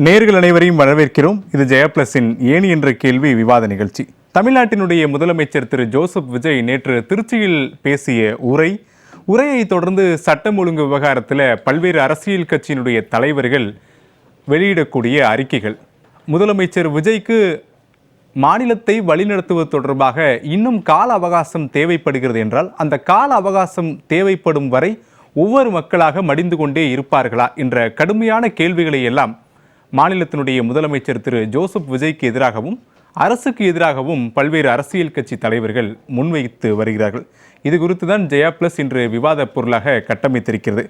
நேயர்கள் அனைவரையும் வரவேற்கிறோம். இது ஜெயா பிளஸின் ஏணி என்ற கேள்வி விவாத நிகழ்ச்சி. தமிழ்நாட்டினுடைய முதலமைச்சர் திரு ஜோசப் விஜய் நேற்று திருச்சியில் பேசிய உரையை தொடர்ந்து சட்டம் ஒழுங்கு விவகாரத்தில் பல்வேறு அரசியல் கட்சியினுடைய தலைவர்கள் வெளியிடக்கூடிய அறிக்கைகள், முதலமைச்சர் விஜய்க்கு மாநிலத்தை வழிநடத்துவது தொடர்பாக இன்னும் கால அவகாசம் தேவைப்படுகிறது என்றால் அந்த கால அவகாசம் தேவைப்படும் வரை ஒவ்வொரு மக்களாக மடிந்து கொண்டே இருப்பார்களா என்ற கடுமையான கேள்விகளை எல்லாம் மாநிலத்தினுடைய முதலமைச்சர் திரு ஜோசப் விஜய்க்கு எதிராகவும் அரசுக்கு எதிராகவும் பல்வேறு அரசியல் கட்சி தலைவர்கள் முன்வைத்து வருகிறார்கள். இது குறித்து தான் ஜெயா பிளஸ் இன்று விவாத பொருளாக கட்டமைத்திருக்கிறது.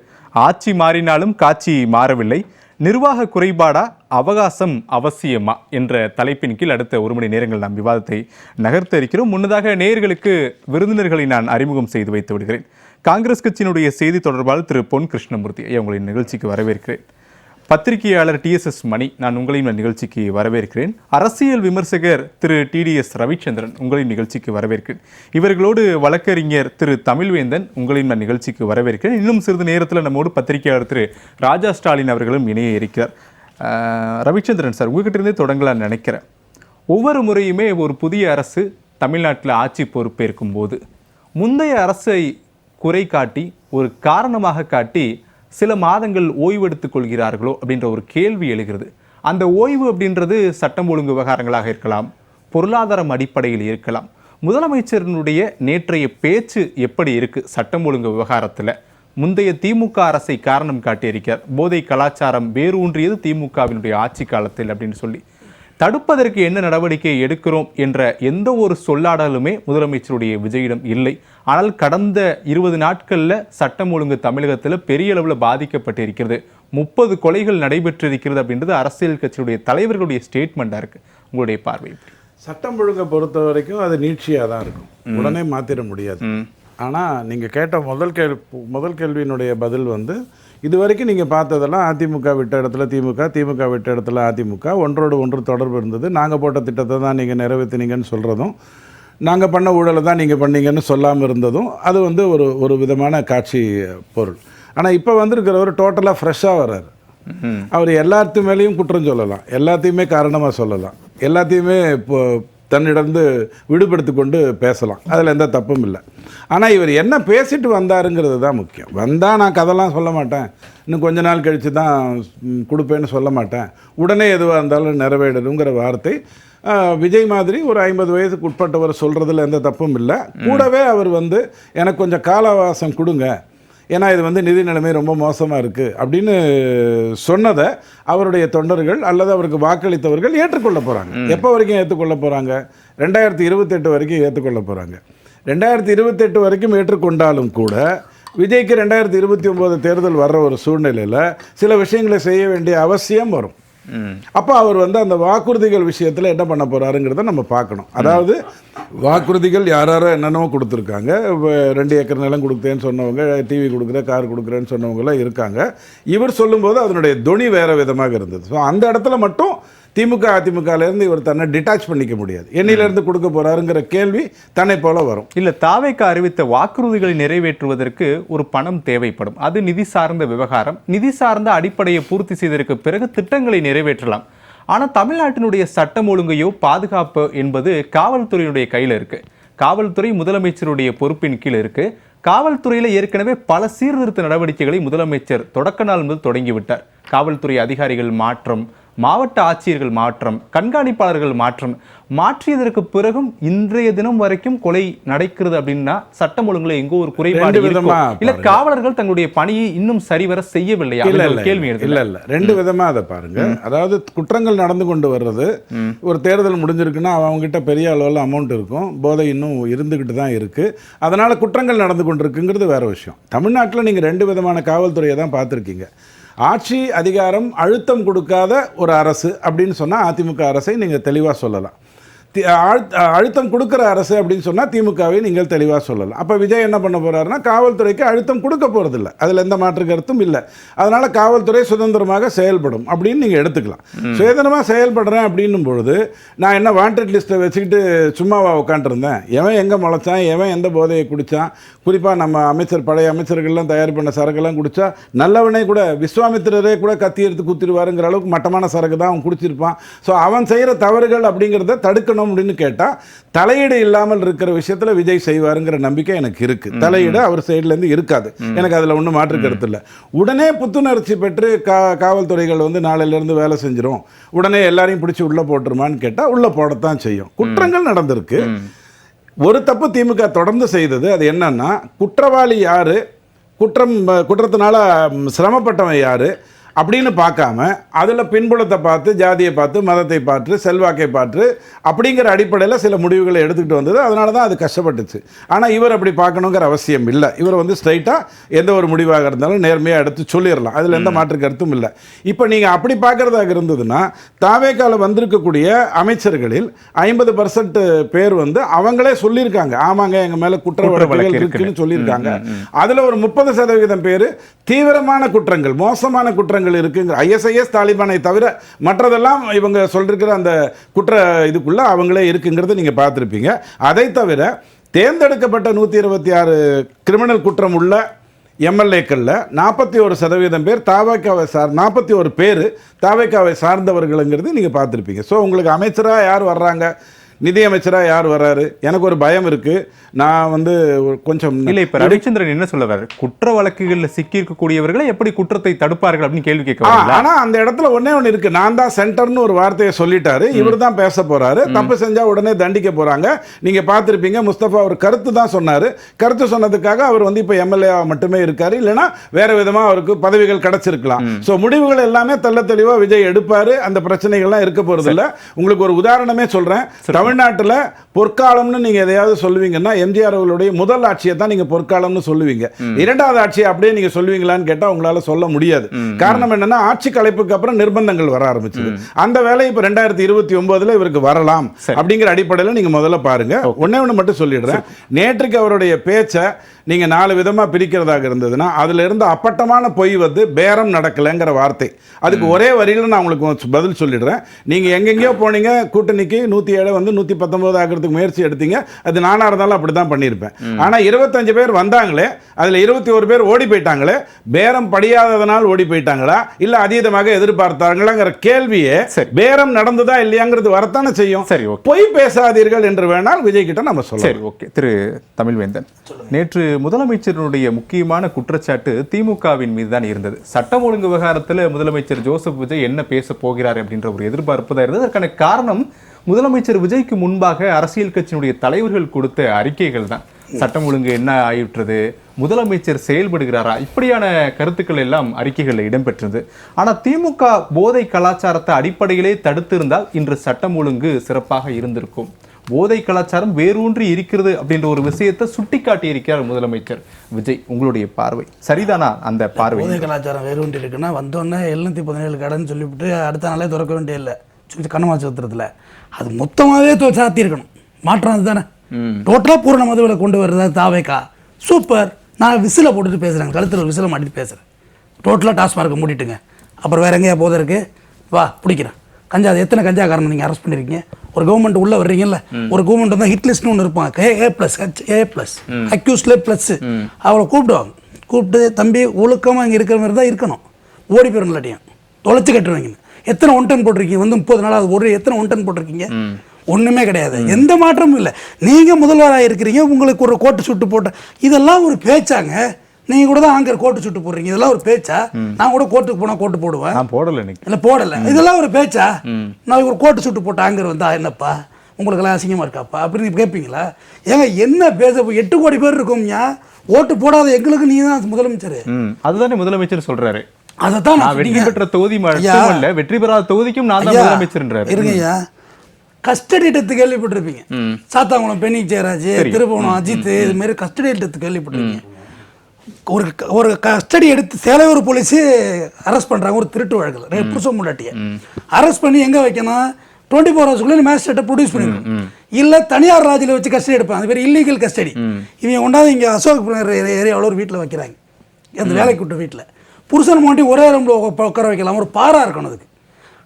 ஆட்சி மாறினாலும் காட்சி மாறவில்லை, நிர்வாக குறைபாடா, அவகாசம் அவசியமா என்ற தலைப்பின் கீழ் அடுத்த ஒரு மணி நேரங்கள் நாம் விவாதத்தை நகர்த்த இருக்கிறோம். முன்னதாக நேயர்களுக்கு விருந்தினர்களை நான் அறிமுகம் செய்து வைத்து விடுகிறேன். காங்கிரஸ் கட்சியினுடைய செய்தி தொடர்பாளர் திரு பொன் கிருஷ்ணமூர்த்தி உங்களின் நிகழ்ச்சிக்கு வரவேற்கிறேன். பத்திரிகையாளர் TSS மணி, நான் உங்களையும் நிகழ்ச்சிக்கு வரவேற்கிறேன். அரசியல் விமர்சகர் திரு TDS ரவிச்சந்திரன், உங்களையும் நிகழ்ச்சிக்கு வரவேற்கிறேன். இவர்களோடு வழக்கறிஞர் திரு தமிழ்வேந்தன், உங்களையும் நான் நிகழ்ச்சிக்கு வரவேற்கிறேன். இன்னும் சிறிது நேரத்தில் நம்மோடு பத்திரிகையாளர் திரு ராஜா ஸ்டாலின் அவர்களும் இணைய இருக்கிறார். ரவிச்சந்திரன் சார், உங்ககிட்ட இருந்தே தொடங்கலான்னு நினைக்கிறேன். ஒவ்வொரு முறையுமே ஒரு புதிய அரசு தமிழ்நாட்டில் ஆட்சி பொறுப்பேற்கும் போது முந்தைய அரசை குறை காட்டி ஒரு காரணமாக காட்டி சில மாதங்கள் ஓய்வெடுத்துக் கொள்கிறார்களோ அப்படின்ற ஒரு கேள்வி எழுகிறது. அந்த ஓய்வு அப்படின்றது சட்டம் ஒழுங்கு விவகாரங்களாக இருக்கலாம், பொருளாதாரம் அடிப்படையில் இருக்கலாம். முதலமைச்சரினுடைய நேற்றைய பேச்சு எப்படி இருக்கு சட்டம் ஒழுங்கு விவகாரத்தில்? முந்தைய திமுக அரசை காரணம் காட்டியிருக்கிறார். போதை கலாச்சாரம் வேரூன்றியது திமுகவினுடைய ஆட்சி காலத்தில் அப்படின்னு சொல்லி தடுப்பதற்கு என்ன நடவடிக்கை எடுக்கிறோம் என்ற எந்த ஒரு சொல்லாடலுமே முதலமைச்சருடைய விஜயிடம் இல்லை. ஆனால் கடந்த 20 நாட்களில் சட்டம் ஒழுங்கு தமிழகத்தில் பெரிய அளவில் பாதிக்கப்பட்டிருக்கிறது. 30 கொலைகள் நடைபெற்றிருக்கிறது அப்படின்றது அரசியல் கட்சியுடைய தலைவர்களுடைய ஸ்டேட்மெண்ட்டாக இருக்குது. உங்களுடைய பார்வை? சட்டம் ஒழுங்கை பொறுத்த வரைக்கும் அது நீட்சியாக தான் இருக்கும், உடனே மாற்றிட முடியாது. ஆனால் நீங்கள் கேட்ட முதல் கேள்வியினுடைய பதில் இது வரைக்கும் நீங்கள் பார்த்ததெல்லாம் அதிமுக விட்ட இடத்துல திமுக, திமுக விட்ட இடத்துல அதிமுக, ஒன்றோடு ஒன்று தொடர்பு இருந்தது. நாங்கள் போட்ட திட்டத்தை தான் நீங்கள் நிறைவேற்றினீங்கன்னு சொல்கிறதும், நாங்கள் பண்ண ஊழலை தான் நீங்கள் பண்ணீங்கன்னு சொல்லாமல் இருந்ததும் அது ஒரு விதமான காட்சி பொருள். ஆனால் இப்போ வந்திருக்கிறவர் டோட்டலாக ஃப்ரெஷ்ஷாக வர்றாரு. அவர் எல்லாத்து மேலேயும் குற்றம் சொல்லலாம், எல்லாத்தையுமே காரணமாக சொல்லலாம், எல்லாத்தையுமே இப்போ தன்னிடந்து விடுபடுத்தி கொண்டு பேசலாம், அதில் எந்த தப்பும் இல்லை. ஆனால் இவர் என்ன பேசிட்டு வந்தாருங்கிறது தான் முக்கியம். வந்தால் நான் கதைலாம் சொல்ல மாட்டேன், இன்னும் கொஞ்ச நாள் கழித்து தான் கொடுப்பேன்னு சொல்ல மாட்டேன், உடனே எதுவாக இருந்தாலும் நிறைவேறணுங்கிற வார்த்தை விஜய் மாதிரி ஒரு 50 வயதுக்கு உட்பட்டவர் சொல்கிறதுல எந்த தப்பும் இல்லை. கூடவே அவர் எனக்கு கொஞ்சம் கால அவகாசம் கொடுங்க, ஏன்னா இது நிதி நிலைமை ரொம்ப மோசமாக இருக்குது அப்படின்னு சொன்னதை அவருடைய தொண்டர்கள் அல்லது அவருக்கு வாக்களித்தவர்கள் ஏற்றுக்கொள்ள போகிறாங்க. எப்போ வரைக்கும் ஏற்றுக்கொள்ள போகிறாங்க? 2028 வரைக்கும் ஏற்றுக்கொள்ள போகிறாங்க. 2028 வரைக்கும் ஏற்றுக்கொண்டாலும் கூட விஜய்க்கு 2029 தேர்தல் வர்ற ஒரு சூழ்நிலையில் சில விஷயங்களை செய்ய வேண்டிய அவசியம் வரும். அப்போ அவர் அந்த வாக்குறுதிகள் விஷயத்தில் என்ன பண்ண போகிறாருங்கிறத நம்ம பார்க்கணும். அதாவது வாக்குறுதிகள் யாரோ என்னென்னவோ கொடுத்துருக்காங்க. 2 ஏக்கர் நிலம் கொடுத்தேன்னு சொன்னவங்க, டிவி கொடுக்குறேன், கார் கொடுக்குறேன்னு சொன்னவங்களாம் இருக்காங்க. இவர் சொல்லும்போது அதனுடைய தொனி வேறு விதமாக இருந்தது. ஸோ அந்த இடத்துல மட்டும் திமுக அதிமுகலேருந்து இவர் தன்னை டிட்டாச் பண்ணிக்க முடியாது. எண்ணிலேருந்து கொடுக்க போகிறாருங்கிற கேள்வி தன்னை போல வரும். இல்லை, தாவேக்கு அறிவித்த வாக்குறுதிகளை நிறைவேற்றுவதற்கு ஒரு பணம் தேவைப்படும். அது நிதி சார்ந்த விவகாரம். நிதி சார்ந்த அடிப்படையை பூர்த்தி செய்ததற்கு பிறகு திட்டங்களை நிறைவேற்றலாம். ஆனால் தமிழ்நாட்டினுடைய சட்டம் ஒழுங்கையோ பாதுகாப்பு என்பது காவல்துறையினுடைய கையில் இருக்குது. காவல்துறை முதலமைச்சருடைய பொறுப்பின் கீழ் இருக்குது. காவல்துறையில் ஏற்கனவே பல சீர்திருத்த நடவடிக்கைகளை முதலமைச்சர் தொடக்க நாள் முதல் தொடங்கிவிட்டார். காவல்துறை அதிகாரிகள் மாற்றம், மாவட்ட ஆட்சியர்கள் மாற்றம், கண்காணிப்பாளர்கள் மாற்றியதற்கு பிறகும் இன்றைய தினம் வரைக்கும் கொலை நடக்கிறது அப்படின்னா சட்டம் ஒழுங்குல எங்கோ ஒரு குறைபாடு இல்ல, காவலர்கள் தங்களுடைய பணியை இன்னும் சரிவர செய்யவில்லையா? கேள்வி இல்ல, 2 விதமா அதை பாருங்க. அதாவது குற்றங்கள் நடந்து கொண்டு வர்றது, ஒரு தேர்தல் முடிஞ்சிருக்குன்னா அவங்க கிட்ட பெரிய அளவில் அமௌண்ட் இருக்கும், போதை இன்னும் இருந்துகிட்டு தான் இருக்கு, அதனால குற்றங்கள் நடந்து கொண்டிருக்குங்கிறது வேற விஷயம். தமிழ்நாட்டில் நீங்க 2 விதமான காவல்துறையை தான் பார்த்துருக்கீங்க. ஆட்சி அதிகாரம் அழுத்தம் கொடுக்காத ஒரு அரசு அப்படின்னு சொன்னால் அதிமுக அரசை நீங்கள் தெளிவாக சொல்லலாம். அழுத்தம் கொடுக்குற அரசு அப்படின்னு சொன்னால் திமுகவை நீங்கள் தெளிவாக சொல்லலாம். அப்போ விஜய் என்ன பண்ண போகிறாருன்னா காவல்துறைக்கு அழுத்தம் கொடுக்க போகிறதில்ல, அதில் எந்த மாற்று கருத்தும் இல்லை. அதனால் காவல்துறை சுதந்திரமாக செயல்படும் அப்படின்னு நீங்கள் எடுத்துக்கலாம். சுதந்திரமாக செயல்படுறேன் அப்படின்னும் பொழுது நான் என்ன வாண்டட் லிஸ்ட்டை வச்சுக்கிட்டு சும்மாவா உட்காந்துருந்தேன்? எவன் எங்கே முளைச்சான், எவன் எந்த போதையை குடித்தான், குறிப்பாக நம்ம பழைய அமைச்சர்கள்லாம் தயார் பண்ண சரக்கெல்லாம் குடித்தா நல்லவனே கூட விஸ்வாமித்திரரே கூட கத்தி எடுத்து குத்திடுவாருங்கிற அளவுக்கு மட்டமான சரக்கு தான் அவன் குடிச்சிருப்பான். ஸோ அவன் செய்கிற தவறுகள் அப்படிங்கிறத தடுக்கணும் அப்படின்னு கேட்டால் தலையீடு இல்லாமல் இருக்கிற விஷயத்தில் விஜய் செய்வாருங்கிற நம்பிக்கை எனக்கு இருக்குது. தலையீடு அவர் சைட்லேருந்து இருக்காது, எனக்கு அதில் ஒன்றும் மாற்று கருத்து இல்லை. உடனே புத்துணர்ச்சி பெற்று காவல்துறைகள் வந்து நாளையிலேருந்து வேலை செஞ்சிடும், உடனே எல்லாரையும் பிடிச்சி உள்ளே போட்டுருமான்னு கேட்டால் உள்ளே போடத்தான் செய்யும். குற்றங்கள் நடந்திருக்கு. ஒரு தப்பு திமுக தொடர்ந்து செய்தது, அது என்னன்னா குற்றவாளி யார், குற்றத்தினால சிரமப்பட்டவன் யார் அப்படின்னு பார்க்காம அதில் பின்புலத்தை பார்த்து, ஜாதியை பார்த்து, மதத்தை பார்த்து, செல்வாக்கை பார்த்து அப்படிங்கிற அடிப்படையில் சில முடிவுகளை எடுத்துக்கிட்டு வந்தது. அதனால தான் அது கஷ்டப்பட்டுச்சு. ஆனால் இவர் அப்படி பார்க்கணுங்கிற அவசியம் இல்லை. இவர் வந்து ஸ்ட்ரைட்டாக எந்த ஒரு முடிவாக இருந்தாலும் நேர்மையாக எடுத்து சொல்லிடலாம், அதில் எந்த மாற்று கருத்தும் இல்லை. இப்போ நீங்கள் அப்படி பார்க்குறதாக இருந்ததுன்னா தாவேக்கால வந்திருக்கக்கூடிய அமைச்சர்களில் 50% பேர் வந்து அவங்களே சொல்லியிருக்காங்க, ஆமாங்க எங்கள் மேலே குற்ற வழக்குகள் இருக்குன்னு சொல்லியிருக்காங்க. அதில் ஒரு 30% பேர் தீவிரமான குற்றங்கள், மோசமான குற்றங்கள் இருக்குங்க. ISIS தாலிபானை தவிர மற்றதெல்லாம் இவங்க சொல்லிருக்கிற அந்த குற்ற இதுக்குள்ள அவங்களே இருக்குங்கிறத நீங்க பார்த்துருப்பீங்க. அதை தவிர தேர்ந்தெடுக்கப்பட்ட 126 கிரிமினல் குற்றம் உள்ள MLAக்களில் 41% பேர் தாவேக்காவை 41 பேர் தாவேக்காவை சார்ந்தவர்களுங்கிறது நீங்கள் பார்த்துருப்பீங்க. ஸோ உங்களுக்கு அமைச்சராக யார் வர்றாங்க, நிதியமைச்சராக யார் வர்றாரு, எனக்கு ஒரு பயம் இருக்குது. நான் வந்து கொஞ்சம் இல்லை, இப்போ ரவிச்சந்திரன் என்ன சொல்ல வர்றாரு, குற்ற வழக்குகளில் சிக்கியிருக்கக்கூடியவர்களை எப்படி குற்றத்தை தடுப்பார்கள் அப்படின்னு கேள்வி கேட்க. ஆனால் அந்த இடத்துல ஒன்னே ஒன்று இருக்குது, நான் தான் சென்டர்னு ஒரு வார்த்தையை சொல்லிட்டாரு, இவர் தான் பேச போகிறாரு, தப்பு செஞ்சால் உடனே தண்டிக்க போகிறாங்க. நீங்கள் பார்த்துருப்பீங்க, முஸ்தபா ஒரு கருத்து தான் சொன்னார், கருத்து சொன்னதுக்காக அவர் வந்து இப்போ MLA மட்டுமே இருக்கார், இல்லைனா வேறு விதமாக அவருக்கு பதவிகள் கிடச்சிருக்கலாம். ஸோ முடிவுகள் எல்லாமே தெள்ள தெளிவாக விஜய் எடுப்பார், அந்த பிரச்சனைகள்லாம் இருக்க போகிறது இல்லை. உங்களுக்கு ஒரு உதாரணமே சொல்கிறேன். தமிழ்நாட்டில் பொற்காலம்னு நீங்கள் எதையாவது சொல்லுவீங்கன்னா எம்ஜிஆர் அவர்களுடைய முதல் ஆட்சியை தான் நீங்கள் பொற்காலம்னு சொல்லுவீங்க. இரண்டாவது ஆட்சியை அப்படியே நீங்கள் சொல்லுவீங்களான்னு கேட்டால் உங்களால் சொல்ல முடியாது. காரணம் என்னன்னா ஆட்சி கலைப்புக்கு அப்புறம் நிர்பந்தங்கள் வர ஆரம்பிச்சது. அந்த வேலை இப்போ 2029 இவருக்கு வரலாம் அப்படிங்கிற அடிப்படையில் நீங்கள் முதல்ல பாருங்க. ஒன்னே ஒன்று மட்டும் சொல்லிடுறேன், நேற்றுக்கு அவருடைய பேச்சை நீங்கள் 4 விதமாக பிரிக்கிறதாக இருந்ததுன்னா அதில் இருந்த அப்பட்டமான பொய் வந்து பேரம் நடக்கலைங்கிற வார்த்தை. அதுக்கு ஒரே வரியில் நான் உங்களுக்கு பதில் சொல்லிடுறேன். நீங்கள் எங்கெங்கேயோ போனீங்க, கூட்டணிக்கு 107 வந்து 119 ஆகிறதுக்கு முயற்சி எடுத்தீங்க, அது நானாக இருந்தாலும் அப்படி தான் பண்ணியிருப்பேன். ஆனால் 25 பேர் வந்தாங்களே, அதில் 21 பேர் ஓடி போயிட்டாங்களே, பேரம் படியாததனால் ஓடி போயிட்டாங்களா இல்லை அதீதமாக எதிர்பார்த்தாங்களாங்கிற கேள்வியே பேரம் நடந்ததா இல்லையாங்கிறது வரத்தானே செய்யும். சரி, பொய் பேசாதீர்கள் என்று வேணால் விஜய் கிட்ட நம்ம சொல்லலாம். சரி, ஓகே. திரு தமிழ்வேந்தன், நேற்று முதலமைச்சருடைய முக்கியமான குற்றச்சாட்டு திமுகவின் மீது தான் இருந்தது. சட்டம் ஒழுங்கு விவகாரத்தில் முதலமைச்சர் ஜோசப் விஜய் என்ன பேச போகிறார் அப்படின்ற ஒரு எதிர்பார்ப்பு தான் இருந்தது. அதற்கான காரணம் முதலமைச்சர் விஜய்க்கு முன்பாக அரசியல் கட்சியினுடைய தலைவர்கள் கொடுத்த அறிக்கைகள் தான். சட்டம் ஒழுங்கு என்ன ஆயிற்றது, முதலமைச்சர் செயல்படுகிறாரா, இப்படியான கருத்துக்கள் எல்லாம் அறிக்கைகளில் இடம்பெற்றது. ஆனால் திமுக போதை கலாச்சாரத்தை அடிப்படையிலே தடுத்திருந்தால் இன்று சட்டம் ஒழுங்கு சிறப்பாக இருந்திருக்கும். போதை கலாச்சாரம் வேரூன்றி இருக்கிறது அப்படின்ற ஒரு விஷயத்தை சுட்டி காட்டி இருக்கிறார் முதலமைச்சர் விஜய். உங்களுடைய பார்வை சரிதானா? அந்த பார்வை போதை கலாச்சாரம் வேரூன்றி இருக்குன்னா வந்தோடனே 717 கடைன்னு சொல்லிவிட்டு அடுத்த நாளே திறக்க வேண்டிய இல்லை கண்ணமாச்சத்திரத்தில், அது மொத்தமாகவே சாத்தியிருக்கணும். மாற்றம் அது தானே. டோட்டலாக பூரண மதுவில் கொண்டு வர்றதா தாவேக்கா சூப்பர். நான் விசிலை போட்டுட்டு பேசுகிறேன், கழுத்தில் ஒரு விசிலை மாட்டிட்டு பேசுகிறேன். டோட்டலாக டாஸ்மார்க்கை மூடிட்டுங்க, அப்புறம் வேறு எங்கேயா போதை இருக்குது, வா பிடிக்கிறேன். கஞ்சா, அது எத்தனை கஞ்சாக்காரன் நீங்கள் அரெஸ்ட் பண்ணியிருக்கீங்க? ஒரு கவர்மெண்ட் உள்ளே வர்றீங்கல்ல, ஒரு கவர்மெண்ட் வந்து ஹிட் லிஸ்ட்னு ஒன்று இருப்பாங்க, A+, அக்யூஸ்ட்ல ப்ளஸ், அவளை கூப்பிடுவாங்க. கூப்பிட்டு தம்பி ஒழுக்கமாக இங்கே இருக்கிற மாதிரி தான் இருக்கணும், ஓடி போயிடும், இல்லாட்டியும் தொலைச்சி கட்டுருவீங்கன்னு. எத்தனை 1 டன் போட்டிருக்கீங்க? வந்து 30 நாளாவது ஒரு எத்தனை 1 டன் போட்டிருக்கீங்க? ஒன்றுமே கிடையாது, எந்த மாற்றமும் இல்லை. நீங்கள் முதல்வராக இருக்கிறீங்க, உங்களுக்கு ஒரு கோட்டு சுட்டு போட்ட, இதெல்லாம் ஒரு பேச்சாங்க? நீங்கள் கூட தான் ஆங்கர் கோட்டு சுட்டு போடுறீங்க, இதெல்லாம் ஒரு பேச்சா? நான் கூட கோட்டுக்கு போனால் கோட்டு போடுவேன், நான் போடலை, இல்லை போடலை, இதெல்லாம் ஒரு பேச்சா? நான் ஒரு கோட்டு சுட்டு போட்ட ஆங்கர் வந்தா என்னப்பா உங்களுக்கெல்லாம் அசிங்கமாக இருக்காப்பா அப்படின்னு கேட்பீங்களா? ஏங்க என்ன பேச, 8 கோடி பேர் இருக்கோம்யா, ஓட்டு போடாத எங்களுக்கு நீ தான் முதலமைச்சர். அதுதானே முதலமைச்சர் சொல்றாரு. அதைத்தான் வெற்றி பெற்ற தொகுதி மட்டுமல்ல, வெற்றி பெறாத தொகுதிக்கும் நான் தான் முதலமைச்சர். இருங்கய்யா, கஸ்டடி டெத்து கேள்விப்பட்டிருப்பீங்க, சாத்தாங்குளம் பெனி ஜெயராஜ், திருபுவனம் அஜித், இது மாதிரி கஸ்டடி டெத்து கேள்விப்பட்டிருப்பீங்க. ஒரு கஸ்டடி எடுத்து சேலையூர் போலீஸு அரெஸ்ட் பண்ணுறாங்க ஒரு திருட்டு வழக்கில், புருஷ முண்டாட்டியை அரெஸ்ட் பண்ணி எங்கே வைக்கணும்? 24 ஹவர்ஸ்க்குள்ளே மேஜிஸ்ட்ரேட்டை ப்ரொடியூஸ் பண்ணிடணும். இல்லை தனியார் ராஜில் வச்சு கஸ்டடி எடுப்பாங்க, அது பேர் இல்லீகல் கஸ்டடி. இவங்க கொண்டாந்து இங்கே அசோக் ஏரியாவில் ஒரு வீட்டில் வைக்கிறாங்க, அந்த வேலைக்கு விட்ட வீட்டில் புருஷன் மாட்டி ஒரே ரூமில் உட்கார வைக்கலாம், ஒரு பாரா இருக்கணும் அதுக்கு.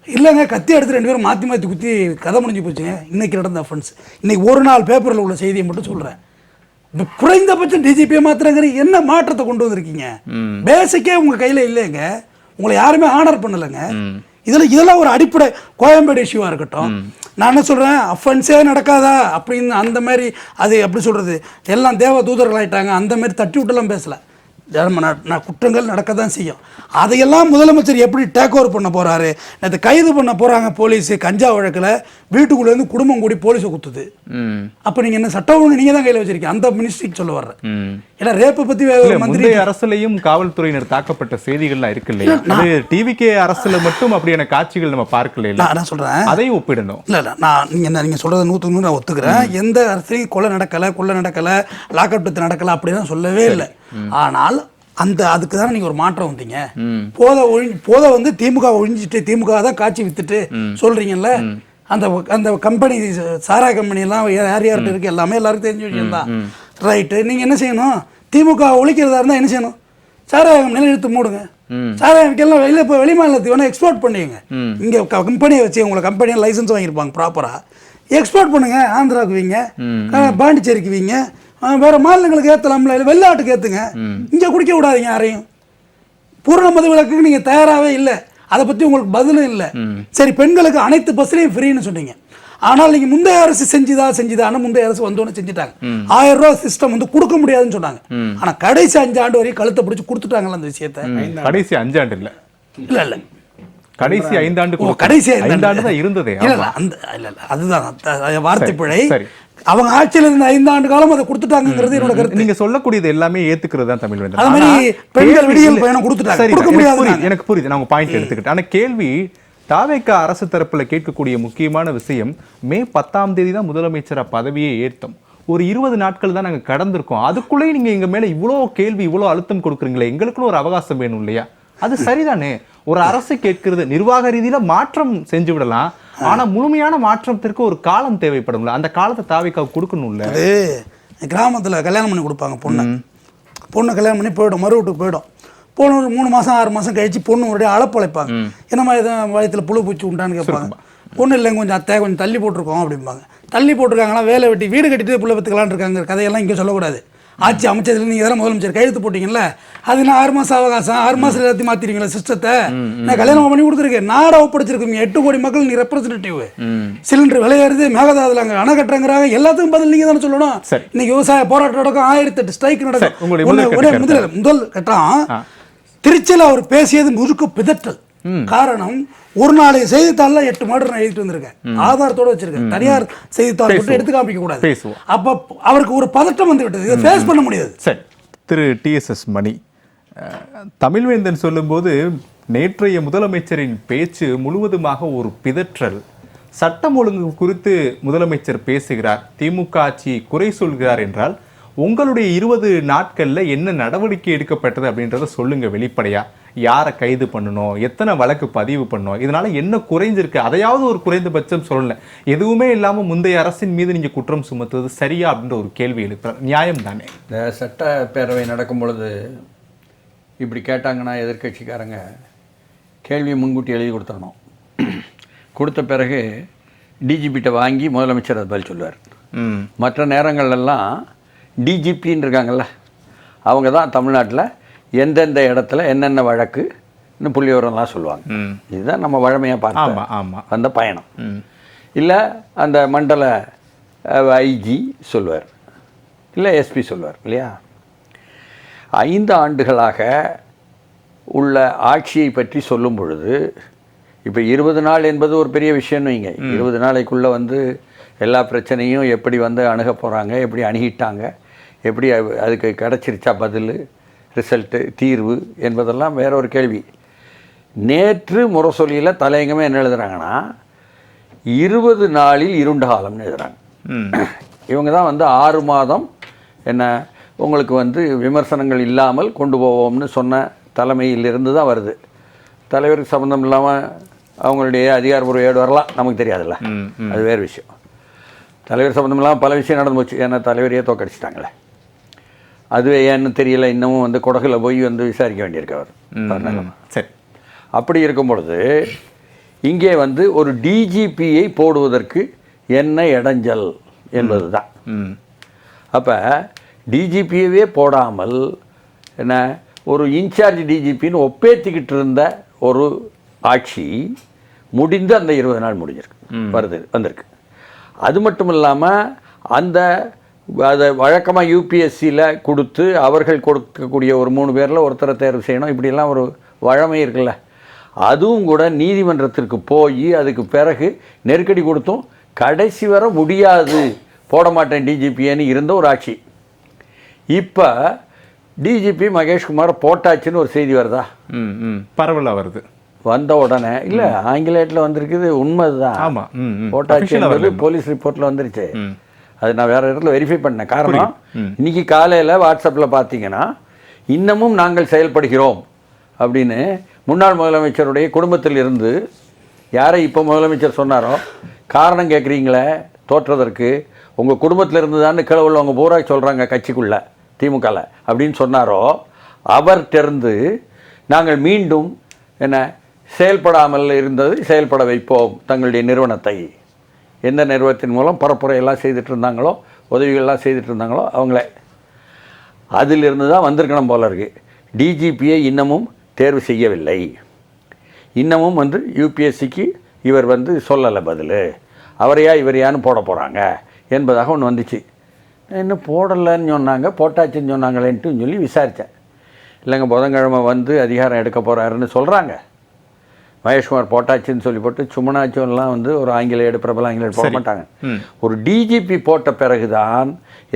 இல்லைங்க கத்தி எடுத்து 2 பேரும் மாற்றி மாற்றி குத்தி கதை முடிஞ்சு போச்சுங்க. இன்றைக்கி நடந்த அஃபென்ஸ், இன்றைக்கி ஒரு நாள் பேப்பரில் உள்ள செய்தியை மட்டும் சொல்கிறேன். இப்போ குறைந்தபட்சம் டிஜிபியை மாத்திரங்கிற என்ன மாற்றத்தை கொண்டு வந்திருக்கீங்க? பேசிக்கே உங்கள் கையில் இல்லைங்க, உங்களை யாருமே ஆனர் பண்ணலைங்க. இதெல்லாம் ஒரு அடிப்படை கோயம்பேடு இஷ்யூவாக இருக்கட்டும். நான் என்ன சொல்கிறேன், அஃபென்ஸே நடக்காதா அப்படின்னு அந்த மாதிரி, அது எப்படி சொல்கிறது, எல்லாம் தேவ தூதர்கள் ஆகிட்டாங்க அந்த மாதிரி தட்டி விட்டுலாம் பேசலை. குற்றங்கள் நடக்க தான் செய்யும். அதையெல்லாம் முதலமைச்சர் எப்படி டேக் ஓவர் பண்ண போகிறாரு? நேற்று கைது பண்ண போகிறாங்க போலீஸு, கஞ்சா வழக்கில் வீட்டுக்குள்ளேருந்து குடும்பம் கூடி போலீஸை குத்துது. அப்போ நீங்கள் என்ன சட்ட ஒழுங்கு நீங்கள் தான் கையில் வச்சிருக்கீங்க, அந்த மினிஸ்ட்ரிக்கு சொல்ல வர்றேன். ஏன்னா ரேப்பை பற்றி மந்திரி அரசுலையும் காவல்துறையினர் தாக்கப்பட்ட செய்திகள்லாம் இருக்கு இல்லையா? டிவிகே அரசுல மட்டும் அப்படியான காட்சிகள் நம்ம பார்க்கல. நான் சொல்கிறேன் அதையும் ஒப்பிடணும். இல்லை நான் நீங்கள் சொல்கிறத 100% நான் ஒத்துக்கிறேன். எந்த அரசுலையும் கொலை நடக்கலை, லாக்அப் டெத் நடக்கலை அப்படிதான் சொல்லவே இல்லை. ஆனால் அதுக்கு தானே நீங்கள் ஒரு மாற்றம் வந்தீங்க. போதை வந்து திமுக ஒழிஞ்சிட்டு திமுக தான் காட்சி வித்துட்டு சொல்கிறீங்கல்ல. அந்த கம்பெனி சாரா கம்பெனி எல்லாம் யார்கிட்ட இருக்கு எல்லாமே எல்லாருக்கும் தெரிஞ்ச விஷயம் தான். ரைட்டு, நீங்கள் என்ன செய்யணும், திமுக ஒழிக்கிறதா இருந்தால் என்ன செய்யணும், சாராய கம்பெனியில் இழுத்து மூடுங்க. சாராயம்க்கெல்லாம் வெளி மாநிலத்துக்கு வேணால் எக்ஸ்போர்ட் பண்ணிடுங்க. இங்கே கம்பெனியை வச்சு உங்களை கம்பெனியை லைசன்ஸ் வாங்கியிருப்பாங்க ப்ராப்பராக, எக்ஸ்போர்ட் பண்ணுங்க. ஆந்திராவுக்கு வைங்க, பாண்டிச்சேரிக்கு வைங்க, வேற மாநிலங்களுக்கு ஏற்றலாம்ல, இல்லை வெளிநாட்டுக்கு ஏற்றுங்க. இங்கே குடிக்க விடாதீங்க யாரையும். பூரண மது விலக்குக்கு நீங்கள் தயாராகவே இல்லை, அதை பற்றி உங்களுக்கு பதிலும் இல்லை. சரி, பெண்களுக்கு அனைத்து பஸ்லையும் ஃப்ரீன்னு சொன்னீங்க. ஆனால் நீங்கள் முந்தைய அரசு செஞ்சுதான் முந்தைய அரசு வந்தோன்னு செஞ்சுட்டாங்க. 1000 ரூபா சிஸ்டம் வந்து கொடுக்க முடியாதுன்னு சொன்னாங்க. ஆனால் கடைசி 5 ஆண்டு வரையும் கழுத்தை பிடிச்சி கொடுத்துட்டாங்களா அந்த விஷயத்தை? கடைசி 5 ஆண்டு இல்லை, இல்லை கடைசி 5 ஆண்டு, கடைசி 5 ஆண்டு தான் இருந்ததே. இல்லை அதுதான் வார்த்தை பிழை. அவங்க ஆட்சியில் இருந்த 5 ஆண்டு காலம் அதை கொடுத்துட்டாங்கிறது என்னோட கருத்து. நீங்க சொல்லக்கூடியது எல்லாமே ஏத்துக்கிறது தான் தமிழ்வேந்தன். அது மாதிரி பெண்கள் விடியல் பயணம் கொடுத்துட்டாங்க, கொடுக்க முடியாது. எனக்கு புரியுது, நான் உங்க பாயிண்ட் எடுத்துக்கிட்டேன். ஆனா கேள்வி, தாவேகா அரசு தரப்புல கேட்கக்கூடிய முக்கியமான விஷயம், மே 10ஆம் தேதி தான் முதலமைச்சரா பதவியே ஏற்றோம், ஒரு 20 நாட்கள் தான் நாங்க கடந்திருக்கோம், அதுக்குள்ளே நீங்க எங்க மேல இவ்வளோ கேள்வி இவ்வளோ அழுத்தம் கொடுக்குறீங்களே, எங்களுக்குள்ள ஒரு அவகாசம் வேணும் இல்லையா? அது சரிதானே? ஒரு அரசு கேட்கிறது, நிர்வாக ரீதியில மாற்றம் செஞ்சு விடலாம், ஆனா முழுமையான மாற்றத்திற்கு ஒரு காலம் தேவைப்படும்ல, அந்த காலத்தை தாவேகாவுக்கு கொடுக்கணும்ல. அது கிராமத்துல கல்யாணம் பண்ணி கொடுப்பாங்க, பொண்ணு கல்யாணம் பண்ணி போயிடும், மறு வீட்டுக்கு போயிடும். போன ஒரு 3 மாதம் 6 மாதம் கழிச்சு பொண்ணு ஒருடைய அழைப்பழைப்பாங்க. என்னம்மா எதுவும் வயத்தில் புழு பூச்சி உண்டான்னு கேட்பாங்க. பொண்ணு இல்லைங்க கொஞ்சம் அத்தை கொஞ்சம் தள்ளி போட்டிருக்கோம் அப்படிம்பாங்க. தள்ளி போட்டிருக்காங்களா, வேலை வெட்டி வீடு கட்டிட்டு புள்ள பத்துக்கலான்னு இருக்காங்க. கதையெல்லாம் இங்கே சொல்லக்கூடாது. ஆட்சி அமைச்சதுல நீங்கள் எதாவது முதலமைச்சர் கையெழுத்து போட்டிங்கல்ல, அது நான் 6 மாதம் அவகாசம், 6 மாதம் எல்லாத்தையும் மாற்றிடுவீங்களா சிஸ்டத்தை? நான் கல்யாணம் பண்ணி கொடுத்துருக்கேன், நாடா ஒப்படைச்சிருக்கீங்க, 8 கோடி மக்கள் நீ ரெப்ரஸன்டேட்டிவ். சிலிண்டர் விலையேறுது, மேகதாதுல அங்கே அணை கட்டுறாங்கிறாங்க, எல்லாத்துக்கும் பதில் நீங்கள் தானே சொல்லணும். இன்னைக்கு விவசாய போராட்டம் நடக்கும், 1008 ஸ்ட்ரைக் நடக்கும். முதல் கட்டம் திருச்சியில் அவர் பேசியது முழுக்க பிதற்றல். காரணம், ஒரு நாளைய செய்தித்தாளில் 8 மர்டர் நான் எழுதிட்டு வந்திருக்கேன், ஆதாரத்தோட வச்சிருக்கேன். தனியார் செய்தித்தாள் மட்டும் எடுத்து காமிக்க கூடாது. அப்ப அவருக்கு ஒரு பதட்டம் வந்து விட்டது, இதை ஃபேஸ் பண்ண முடியாது. சரி, திரு TSS மணி, தமிழ்வேந்தன் சொல்லும்போது நேற்றைய முதலமைச்சரின் பேச்சு முழுவதுமாக ஒரு பிதற்றல். சட்டம் ஒழுங்கு குறித்து முதலமைச்சர் பேசுகிறார், திமுக ஆட்சி குறை சொல்கிறார் என்றால் உங்களுடைய 20 நாட்கள்ல என்ன நடவடிக்கை எடுக்கப்பட்டது அப்படின்றத சொல்லுங்க வெளிப்படையா. யாரை கைது பண்ணணும், எத்தனை வழக்கு பதிவு பண்ணணும், இதனால என்ன குறைஞ்சிருக்கு, அதையாவது ஒரு குறைந்தபட்சம் சொல்லல. எதுவுமே இல்லாம முந்தைய அரசின் மீது நீங்க குற்றம் சுமத்துவது சரியா அப்படின்ற ஒரு கேள்வி எழுப்புற நியாயம் தானே? இந்த சட்டப்பேரவை நடக்கும் பொழுது இப்படி கேட்டாங்கன்னா எதிர்கட்சிக்காரங்க கேள்வியை முன்கூட்டி எழுதி கொடுத்துடணும். கொடுத்த பிறகு டிஜிபிட்ட வாங்கி முதலமைச்சர் அது பதில் சொல்லுவார். மற்ற நேரங்கள்லாம் டிஜிபின்னு இருக்காங்கல்ல, அவங்க தான் தமிழ்நாட்டில் எந்தெந்த இடத்துல என்னென்ன வழக்கு இன்னும் புள்ளிவிவரம்லாம் சொல்லுவாங்க. இதுதான் நம்ம வழமையாக பார்த்தோம் அந்த பயணம். இல்லை அந்த மண்டல ஐஜி சொல்லுவார், இல்லை எஸ்பி சொல்லுவார் இல்லையா. 5 ஆண்டுகளாக உள்ள ஆட்சியை பற்றி சொல்லும் பொழுது, இப்போ 20 நாள் என்பது ஒரு பெரிய விஷயம்னு வைங்க. 20 நாளைக்குள்ளே வந்து எல்லா பிரச்சனையும் எப்படி வந்து அணுக போகிறாங்க, எப்படி அணுகிட்டாங்க, எப்படி அதுக்கு கிடச்சிருச்சா பதில், ரிசல்ட்டு, தீர்வு என்பதெல்லாம் வேற ஒரு கேள்வி. நேற்று முரசொலியில் தலையங்கமே என்ன எழுதுகிறாங்கன்னா, 20 நாளில் இருண்ட காலம்னு எழுதுகிறாங்க. இவங்க தான் வந்து 6 மாதம் என்ன உங்களுக்கு வந்து விமர்சனங்கள் இல்லாமல் கொண்டு போவோம்னு சொன்ன தலைமையிலிருந்து தான் வருது. தலைவருக்கு சம்மந்தம் இல்லாமல் அவங்களுடைய அதிகாரப்பூர்வ ஏடு வரலாம், நமக்கு தெரியாதுல்ல, அது வேறு விஷயம். தலைவர் சம்மந்தமெல்லாம் பல விஷயம் நடந்து போச்சு. ஏன்னா தலைவரையே தோக்கடிச்சிட்டாங்களே, அதுவே ஏன்னு தெரியல. இன்னமும் வந்து குடகுல போய் வந்து விசாரிக்க வேண்டியிருக்கு அவர். சரி, அப்படி இருக்கும் பொழுது இங்கே வந்து ஒரு டிஜிபியை போடுவதற்கு என்ன இடைஞ்சல் என்பது தான். அப்போ டிஜிபியவே போடாமல் என்ன ஒரு இன்சார்ஜ் டிஜிபின்னு ஒப்பேத்திக்கிட்டு இருந்த ஒரு ஆட்சி முடிந்து அந்த 20 நாள் முடிஞ்சிருக்கு, வந்திருக்கு. அது மட்டும் இல்லாமல் அதை வழக்கமாக யூபிஎஸ்சியில் கொடுத்து அவர்கள் கொடுக்கக்கூடிய ஒரு 3 பேரில் ஒருத்தரை தேர்வு செய்யணும், இப்படியெல்லாம் ஒரு வழமை இருக்குல்ல. அதுவும் கூட நீதிமன்றத்திற்கு போய் அதுக்கு பிறகு நெருக்கடி கொடுத்தும் கடைசி வர முடியாது, போட மாட்டேன் டிஜிபின்னு இருந்த ஒரு ஆட்சி. இப்போ டிஜிபி மகேஷ்குமார் போட்டாச்சுன்னு ஒரு செய்தி வருதா? பரவலாக வருது. வந்த உடனே இல்லை, ஆங்கிலேயத்தில் வந்திருக்குது, உண்மைதான். ஆமாம், போட்டாச்சு போலீஸ் ரிப்போர்ட்டில் வந்துருச்சு. அது நான் வேறு இடத்துல வெரிஃபை பண்ணேன். காரணம், இன்னைக்கு காலையில் வாட்ஸ்அப்பில் பார்த்தீங்கன்னா இன்னமும் நாங்கள் செயல்படுகிறோம் அப்படின்னு முன்னாள் முதலமைச்சருடைய குடும்பத்தில் இருந்து யாரை இப்போ முதலமைச்சர் சொன்னாரோ, காரணம் கேட்குறீங்களே தோற்றதற்கு உங்கள் குடும்பத்தில் இருந்து தான் கீழே உள்ளவங்க பூரா சொல்கிறாங்க கட்சிக்குள்ளே திமுகவில் அப்படின்னு சொன்னாரோ, அவர்கிட்டருந்து நாங்கள் மீண்டும் என்ன செயல்படாமல் இருந்தது செயல்பட வைப்போம் தங்களுடைய நிறுவனத்தை. எந்த நிறுவனத்தின் மூலம் பரப்புரையெல்லாம் செய்துட்டு இருந்தாங்களோ, உதவிகள்லாம் செய்துட்டு இருந்தாங்களோ அவங்களே, அதிலிருந்து தான் வந்திருக்கணும் போல இருக்குது. டிஜிபியை இன்னமும் தேர்வு செய்யவில்லை, இன்னமும் வந்து யூபிஎஸ்சிக்கு இவர் வந்து சொல்லலை பதில், அவரையா இவரையான்னு போட போகிறாங்க என்பதாக ஒன்று வந்துச்சு. இன்னும் போடலைன்னு சொன்னாங்க, போட்டாச்சுன்னு சொன்னாங்களேன்ட்டு சொல்லி விசாரித்தேன். இல்லைங்க, புதன்கிழமை வந்து அதிகாரம் எடுக்க போகிறாருன்னு சொல்கிறாங்க. மகேஷ்குமார் போட்டாச்சுன்னு சொல்லி போட்டு சும்மனாச்சும்லாம் வந்து ஒரு ஆங்கிலேயர் பிரபல ஆங்கிலேயர் போட மாட்டாங்க. ஒரு டிஜிபி போட்ட பிறகுதான்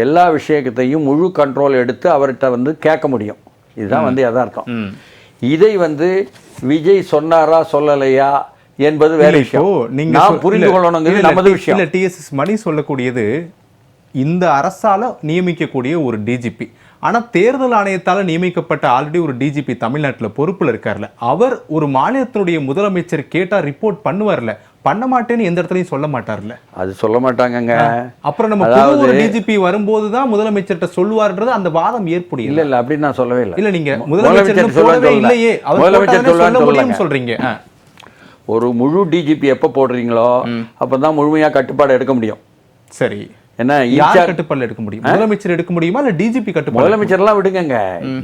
எல்லா விஷயத்தையும் முழு கண்ட்ரோல் எடுத்து அவர்கிட்ட வந்து கேட்க முடியும். இதுதான் வந்து யதார்த்தம். இதை வந்து விஜய் சொன்னாரா சொல்லலையா என்பது வேற விஷயம். நாம் புரிந்து கொள்ளணுங்கிறது நமது விஷயம். இல்ல, டிஎஸ்எஸ் மணி சொல்லக்கூடியது இந்த அரசால நியமிக்கக்கூடிய ஒரு டிஜிபி. ஆனா தேர்தல் ஆணையத்தால நியமிக்கப்பட்ட ஆல்ரெடி ஒரு டிஜிபி தமிழ்நாட்டில் பொறுப்புல இருக்காருல்ல, அவர் ஒரு மாநிலத்தினுடைய முதலமைச்சர் கேட்டா ரிப்போர்ட் பண்ணுவார்ல, பண்ண மாட்டேன்னு எந்த இடத்துலையும் சொல்ல மாட்டார்ல. அது சொல்ல மாட்டாங்கங்க. அப்புறம் நம்ம ஒரு டிஜிபி வரும்போது தான் முதலமைச்சர்கிட்ட சொல்லுவார்ன்றது அந்த வாதம் ஏற்புடைய. இல்ல இல்ல, அப்படின்னு நான் சொல்லவே இல்லை. இல்ல, நீங்க முதலமைச்சர் சொல்லவே இல்லையே, முதலமைச்சர் சொல்ல முடியும்னு சொல்றீங்க. ஒரு முழு டிஜிபி எப்போ போடுறீங்களோ அப்பதான் முழுமையா கட்டுப்பாடு எடுக்க முடியும். சரி, என்ன யார் கட்டுப்பாடு எடுக்க முடியும்? முதலமைச்சர் எடுக்க முடியுமா இல்ல டிஜிபி கட்டுப்பாடு? முதலமைச்சர்லாம் விடுங்க,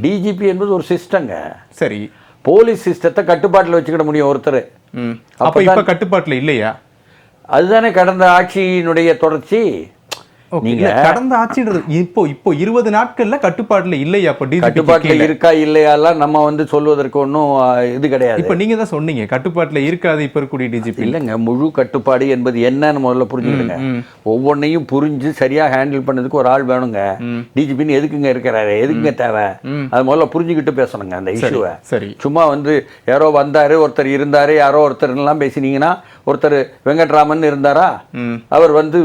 டிஜிபி என்பது ஒரு சிஸ்டங்க. சரி, போலீஸ் சிஸ்டத்தை கட்டுப்பாட்டில் வச்சுக்கிட முடியும் ஒருத்தர். அப்ப இப்ப கட்டுப்பாட்டுல இல்லையா? அதுதானே கடந்த ஆட்சியினுடைய தொடர்ச்சி. நீங்க கடந்த ஆட்சின்றது இப்போ 20 நாட்கள்ல கட்டுப்பாட்டுல இல்லையா? அப்ப கட்டுப்பாட்டுல இருக்கா இல்லையாலாம் நம்ம வந்து சொல்வதற்கு ஒன்றும் இது கிடையாது. இப்ப நீங்க தான் சொன்னீங்க கட்டுப்பாட்டுல இருக்காது இப்ப இருக்கக்கூடிய டிஜிபி. இல்லைங்க, முழு கட்டுப்பாடு என்பது என்னன்னு முதல்ல புரிஞ்சுக்கிடுங்க. ஒவ்வொன்றையும் புரிஞ்சு சரியா ஹேண்டில் பண்ணதுக்கு ஒரு ஆள் வேணுங்க. டிஜிபின்னு எதுக்குங்க இருக்கிறாரு, எதுக்குங்க தேவை, அது முதல்ல புரிஞ்சுக்கிட்டு பேசணுங்க அந்த இஷ்யூவை. சரி, சும்மா வந்து யாரோ வந்தாரு ஒருத்தர் இருந்தாரு யாரோ ஒருத்தர் எல்லாம் பேசினீங்கன்னா, ஒருத்தர் வெங்கட்ராமன் இருந்தாரா, அவர் வந்து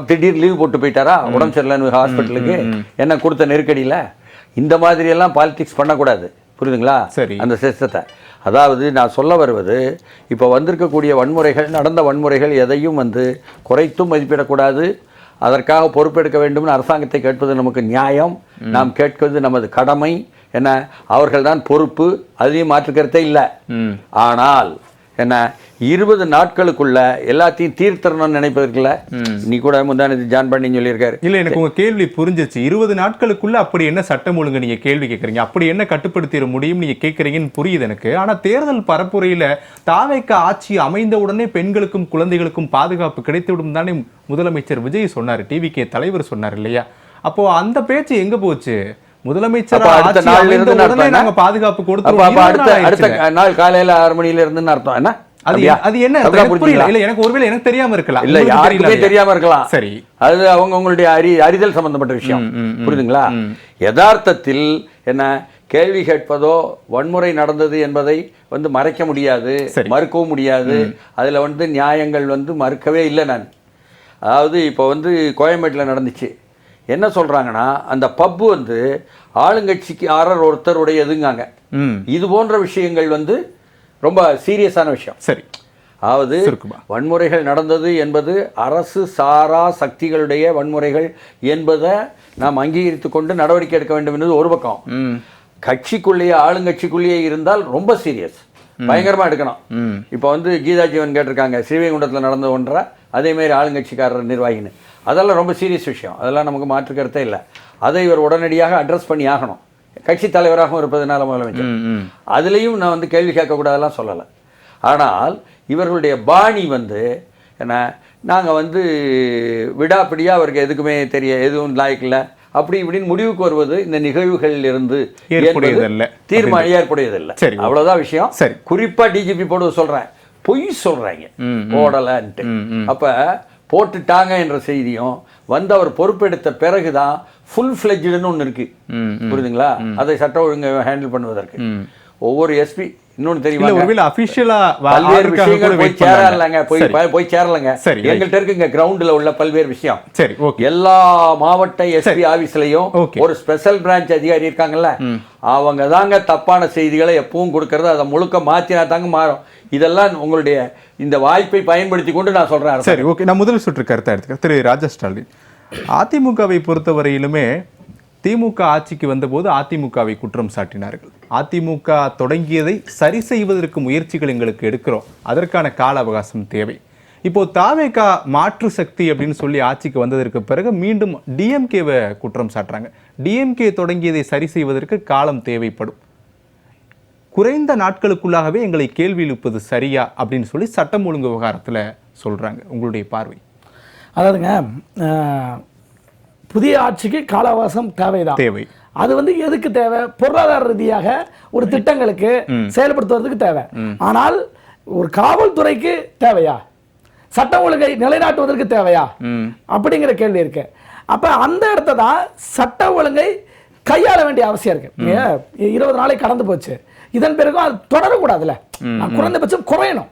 திடீர் லீவ் போட்டு போயிட்டாரா உடம்பு சரியில்லைன்னு ஹாஸ்பிட்டலுக்கு, என்ன கொடுத்த நெருக்கடியில. இந்த மாதிரி எல்லாம் பாலிடிக்ஸ் பண்ணக்கூடாது, புரியுதுங்களா? சரி, அந்த சிஸ்டத்தை. அதாவது நான் சொல்ல வருவது, இப்போ வந்திருக்கக்கூடிய வன்முறைகள், நடந்த வன்முறைகள் எதையும் வந்து குறைத்தும் மதிப்பிடக்கூடாது. அதற்காக பொறுப்பெடுக்க வேண்டும்னு அரசாங்கத்தை கேட்பது நமக்கு நியாயம், நாம் கேட்பது நமது கடமை. என்ன, அவர்கள் தான் பொறுப்பு, அதையும் மாற்றுக்கிறதே இல்லை. ஆனால் என்ன 20 நாட்களுக்குள்ள எல்லாத்தையும் தீர்த்தரணும்னு நினைப்பதற்குள்ள நீ கூட முந்தானது ஜான் பண்ணி சொல்லியிருக்காரு. இல்ல, எனக்கு உங்க கேள்வி புரிஞ்சிச்சு. 20 நாட்களுக்குள்ள அப்படி என்ன சட்டம் ஒழுங்கு நீங்க கேள்வி கேட்கறீங்க, அப்படி என்ன கட்டுப்படுத்திட முடியும் நீங்க கேட்கறீங்கன்னு புரியுது எனக்கு. ஆனா தேர்தல் பரப்புரையில தாவேக ஆட்சி அமைந்த உடனே பெண்களுக்கும் குழந்தைகளுக்கும் பாதுகாப்பு கிடைத்துவிடும் தானே முதலமைச்சர் விஜய் சொன்னாரு, டிவிகே தலைவர் சொன்னார் இல்லையா? அப்போ அந்த பேச்சு எங்க போச்சு? முதலமைச்சர் அடுத்த நாள் இருந்து நாங்க பாதுகாப்பு கொடுத்து அடுத்த நாள் காலையில 6 மணில இருந்து அர்த்தம் என்ன? அது என்ன இல்ல, எனக்கு ஒருவேளை எனக்கு தெரியாம இருக்கலாம், இல்ல யாருக்குமே தெரியாம இருக்கலாம். சரி, அது அவங்களுடைய அறிதல் சம்பந்தப்பட்ட விஷயம், புரியுதுங்களா? யதார்த்தத்தில் என்ன கேள்வி கேட்பதோ வன்முறை நடந்தது என்பதை வந்து மறைக்க முடியாது, மறுக்கவும் முடியாது. அதுல வந்து நியாயங்கள் வந்து மறுக்கவே இல்லை நான். அதாவது இப்போ வந்து கோயம்பேட்டில் நடந்துச்சு. என்ன சொல்றாங்கன்னா, அந்த பப்பு வந்து ஆளுங்கட்சிக்கு ஒருத்தருடைய எதுங்காங்க. இது போன்ற விஷயங்கள் வந்து ரொம்ப சீரியஸான விஷயம். சரி, அதாவது சுருக்குமா. வன்முறைகள் நடந்தது என்பது அரசு சாரா சக்திகளுடைய வன்முறைகள் என்பதை நாம் அங்கீகரித்து கொண்டு நடவடிக்கை எடுக்க வேண்டும் என்பது ஒரு பக்கம். கட்சிக்குள்ளேயே ஆளுங்கட்சிக்குள்ளேயே இருந்தால் ரொம்ப சீரியஸ், பயங்கரமாக எடுக்கணும். இப்போ வந்து கீதா ஜீவன் கேட்டிருக்காங்க ஸ்ரீவைகுண்டத்தில் நடந்த ஒன்றா அதேமாரி ஆளுங்கட்சிக்காரர் நிர்வாகின்னு. அதெல்லாம் ரொம்ப சீரியஸ் விஷயம், அதெல்லாம் நமக்கு மாற்று கருத்தே இல்லை. அதை இவர் உடனடியாக அட்ரஸ் பண்ணி ஆகணும். கட்சி தலைவராகவும் இருப்பதனால முதலமைச்சர் அதுலேயும் நான் வந்து கேள்வி கேட்கக்கூடாதெல்லாம் சொல்லலை. ஆனால் இவர்களுடைய பாணி வந்து என்ன, நாங்கள் வந்து விடாப்பிடியாக அவருக்கு எதுக்குமே எதுவும் லாய்க்கில்லை அப்படி இப்படின்னு முடிவுக்கு வருவது இந்த நிகழ்வுகளில் இருந்து ஏற்புடையதில்லை. அவ்வளோதான் விஷயம். குறிப்பாக டிஜிபி போடுவது சொல்கிறேன், பொய் சொல்கிறாங்க போடலைன்ட்டு. அப்போ போட்டுட்டாங்க என்ற செய்தியும் வந்து அவர் பொறுப்பெடுத்த பிறகுதான் ஃபுல் ஃப்ளெஜ்டுன்னு ஒன்று இருக்கு, புரியுதுங்களா? அதை சட்ட ஒழுங்கை ஹேண்டில் பண்ணுவதற்கு ஒவ்வொரு எஸ்பி இன்னொன்று தெரியுமா, பல்வேறு விஷயங்கள் போய் சேரலங்க, போய் சேரலங்க. எங்கள்கிட்ட இருக்குங்க கிரவுண்டில் உள்ள பல்வேறு விஷயம். எல்லா மாவட்ட எஸ்பி ஆபீஸ்லயும் ஒரு ஸ்பெஷல் பிரான்ச் அதிகாரி இருக்காங்கல்ல, அவங்க தாங்க தப்பான செய்திகளை எப்பவும் கொடுக்கறது, அதை முழுக்க மாற்றினா தாங்க மாறும். இதெல்லாம் உங்களுடைய இந்த வாய்ப்பை பயன்படுத்தி கொண்டு நான் சொல்றேன். சரி, ஓகே. நான் முதல் சுற்று கருத்தை எடுத்துக்கிறேன். திரு ராஜா ஸ்டாலின், அதிமுகவை பொறுத்தவரையிலுமே திமுக ஆட்சிக்கு வந்தபோது அதிமுகவை குற்றம் சாட்டினார்கள். அதிமுக தொடங்கியதை சரி செய்வதற்கு முயற்சிகள் எங்களுக்கு எடுக்கிறோம், அதற்கான கால அவகாசம் தேவை. இப்போ தாவேக மாற்று சக்தி அப்படின்னு சொல்லி ஆட்சிக்கு வந்ததற்கு பிறகு மீண்டும் டிஎம்கேவை குற்றம் சாட்டுறாங்க. டிஎம்கே தொடங்கியதை சரி செய்வதற்கு காலம் தேவைப்படும், குறைந்த நாட்களுக்குள்ளாகவே எங்களை கேள்வி எழுப்பது சரியா அப்படின்னு சொல்லி சட்டம் ஒழுங்கு விவகாரத்தில் சொல்றாங்க. உங்களுடைய பார்வை? அதாவதுங்க, புதிய ஆட்சிக்கு கால அவகாசம் தேவைதான். தேவை. அது வந்து எதுக்கு தேவை? பொருளாதார ரீதியாக ஒரு திட்டங்களுக்கு செயல்படுத்துவதற்கு தேவை. ஆனால் ஒரு காவல்துறைக்கு தேவையா? சட்டம் ஒழுங்கை நிலைநாட்டுவதற்கு தேவையா அப்படிங்கிற கேள்வி இருக்கு. அப்ப அந்த இடத்த தான் சட்ட ஒழுங்கை கையாள வேண்டிய அவசியம் இருக்கு. 20 நாளை கடந்து போச்சு, இதன் பிறகும் அது தொடரக்கூடாதுல்ல, குறைந்தபட்சம் குறையணும்.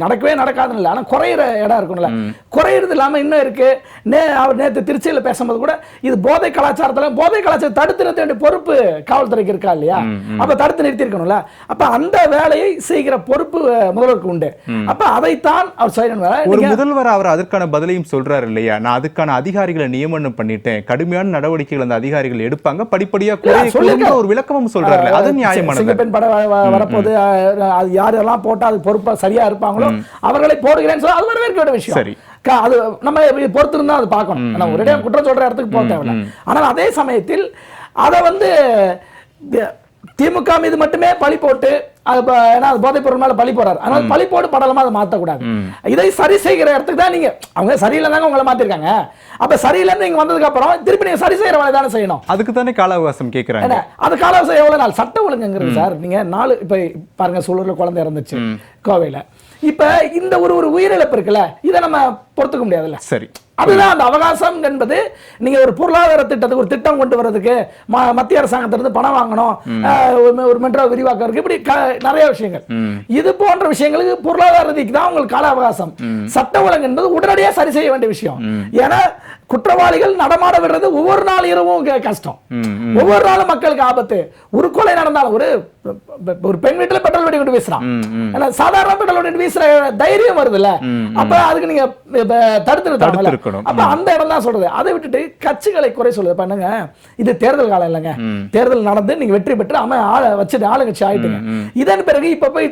நடக்கவே நடக்காதுன்னு இல்லை, ஆனால் குறையிற இடம் இருக்கும்ல. குறையிறது இல்லாமல் இன்னும் இருக்கு. அவர் நேற்று திருச்சியில் பேசும்போது கூட இது போதை கலாச்சாரத்தில், போதை கலாச்சாரம் தடுத்து நிறுத்த வேண்டிய பொறுப்பு காவல்துறைக்கு இருக்கா இல்லையா? அப்ப தடுத்து நிறுத்தி இருக்கணும்ல. அப்ப அந்த வேலையை செய்கிற பொறுப்பு முதல்வருக்கு உண்டு. அப்ப அதைத்தான் அவர் செய்யணும். ஒரு முதல்வர் அவர் அதற்கான பதிலையும் சொல்றாரு இல்லையா, நான் அதுக்கான அதிகாரிகளை நியமனம் பண்ணிட்டேன், கடுமையான நடவடிக்கைகள் அந்த அதிகாரிகள் எடுப்பாங்க, படிப்படியா குறைய ஒரு விளக்கமும் சொல்றாரு. அது நியாயமானது. சிங்கப்பெண் படம் வரப்போது யாரெல்லாம் போட்டா அது பொறுப்பா சரியா இருப்பாங்களோ அவர்களை போடுகிறேன்னு சொல்ல, அது வரவேற்க வேண்டிய விஷயம். சரி, அது நம்ம பொறுத்து இருந்தா அது பார்க்கணும். நம்ம ஒரே குற்றம் சொல்ற இடத்துக்கு போக தேவையில்லை. ஆனால் அதே சமயத்தில் அதை வந்து திமுக மீது மட்டுமே பழி போட்டு போதைப் பொருள் மேல பழி போறாரு, அதனால பழி போடு படலமா அதை மாற்றக்கூடாது. இதை சரி செய்கிற இடத்துக்கு தான் நீங்க, அவங்க சரியில்லைதாங்க உங்களை மாத்திருக்காங்க. அப்ப சரியில்லைன்னு நீங்க வந்ததுக்கு அப்புறம் திருப்பி நீங்க சரி செய்யற வேலை தானே செய்யணும். அதுக்கு தானே கால அவகாசம் கேட்கறாங்க. அது கால அவகாசம் எவ்வளவு நாள்? சட்ட ஒழுங்குங்கிறது சார், நீங்க 4 இப்ப பாருங்க, சூழல்ல குழந்தை இறந்துச்சு கோவையில. இப்ப இந்த ஒரு உயிரிழப்பு இருக்குல்ல, இதை நம்ம பொறுத்துக்க முடியாதுல்ல. சரி, அதுதான் அந்த அவகாசம் என்பது. நீங்க ஒரு பொருளாதார திட்டத்துக்கு ஒரு திட்டம் கொண்டு வரதுக்கு மத்திய அரசாங்கத்திலிருந்து பணம் வாங்கணும், ஒரு மெட்ரோ விரிவாக்கம் இருக்கு, இப்படி நிறைய விஷயங்கள். இது போன்ற விஷயங்களுக்கு பொருளாதார ரீதிக்கு தான் உங்களுக்கு கால அவகாசம். சட்ட ஒழுங்கு என்பது உடனடியாக சரி செய்ய வேண்டிய விஷயம். ஏன்னா குற்றவாளிகள் நடமாட விடுறது ஒவ்வொரு நாள் இரவும் கஷ்டம், ஒவ்வொரு நாளும் மக்களுக்கு ஆபத்து. ஒரு கொலை நடந்தாலும் ஒரு பெண் வீட்டுல பெட்ரோல் வெடி கொண்டு வீசுறான், சாதாரண பெட்ரோல் வெடி வீசுற தைரியம் வருதுல்ல. அப்ப அதுக்கு நீங்க தடுத்து நிறுத்தணும். அப்ப அந்த இடம் தான் சொல்றது. அதை விட்டுட்டு கட்சிகளை குறை சொல்லுது. பண்ணுங்க, இது தேர்தல் காலம் இல்லைங்க, தேர்தல் நடந்து நீங்க வெற்றி பெற்று வச்சுட்டு ஆளுங்கட்சி ஆயிட்டுங்க. இதன் பிறகு இப்ப போய்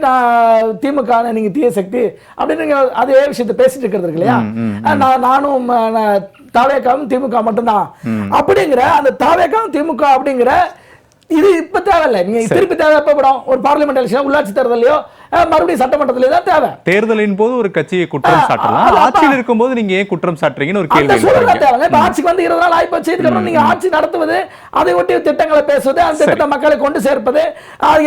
திமுக நீங்க தீய சக்தி அப்படின்னு நீங்க அதே விஷயத்தை பேசிட்டு இருக்கிறது இருக்கு இல்லையா? நானும் தாவேகாவும் திமுக மட்டும்தான் அப்படிங்கிற அந்த தாவேகாவும் திமுக அப்படிங்கிற இது இப்ப தேவையில்லை. நீங்க திருப்பி தேவைப்படும் ஒரு பார்லிமெண்ட் எலெக்ஷன், உள்ளாட்சி தேர்தலையோ மறுபடியும் சட்டமன்றத்திலே தான் தேவை. தேர்தலின் போது ஒரு கட்சியை குற்றம் சாட்டலாம், ஆட்சியில் இருக்கும்போது நீங்க ஏன் குற்றம் சாட்டுறீங்கன்னு ஒரு கேள்வி தேவை. இப்ப ஆட்சிக்கு வந்து 20 நாள் ஆயிப்போச்சு, இதுக்கப்புறம் நீங்க ஆட்சி நடத்துவது, அதை ஒட்டி திட்டங்களை பேசுவது, அந்த திட்டத்தை மக்களை கொண்டு சேர்ப்பது,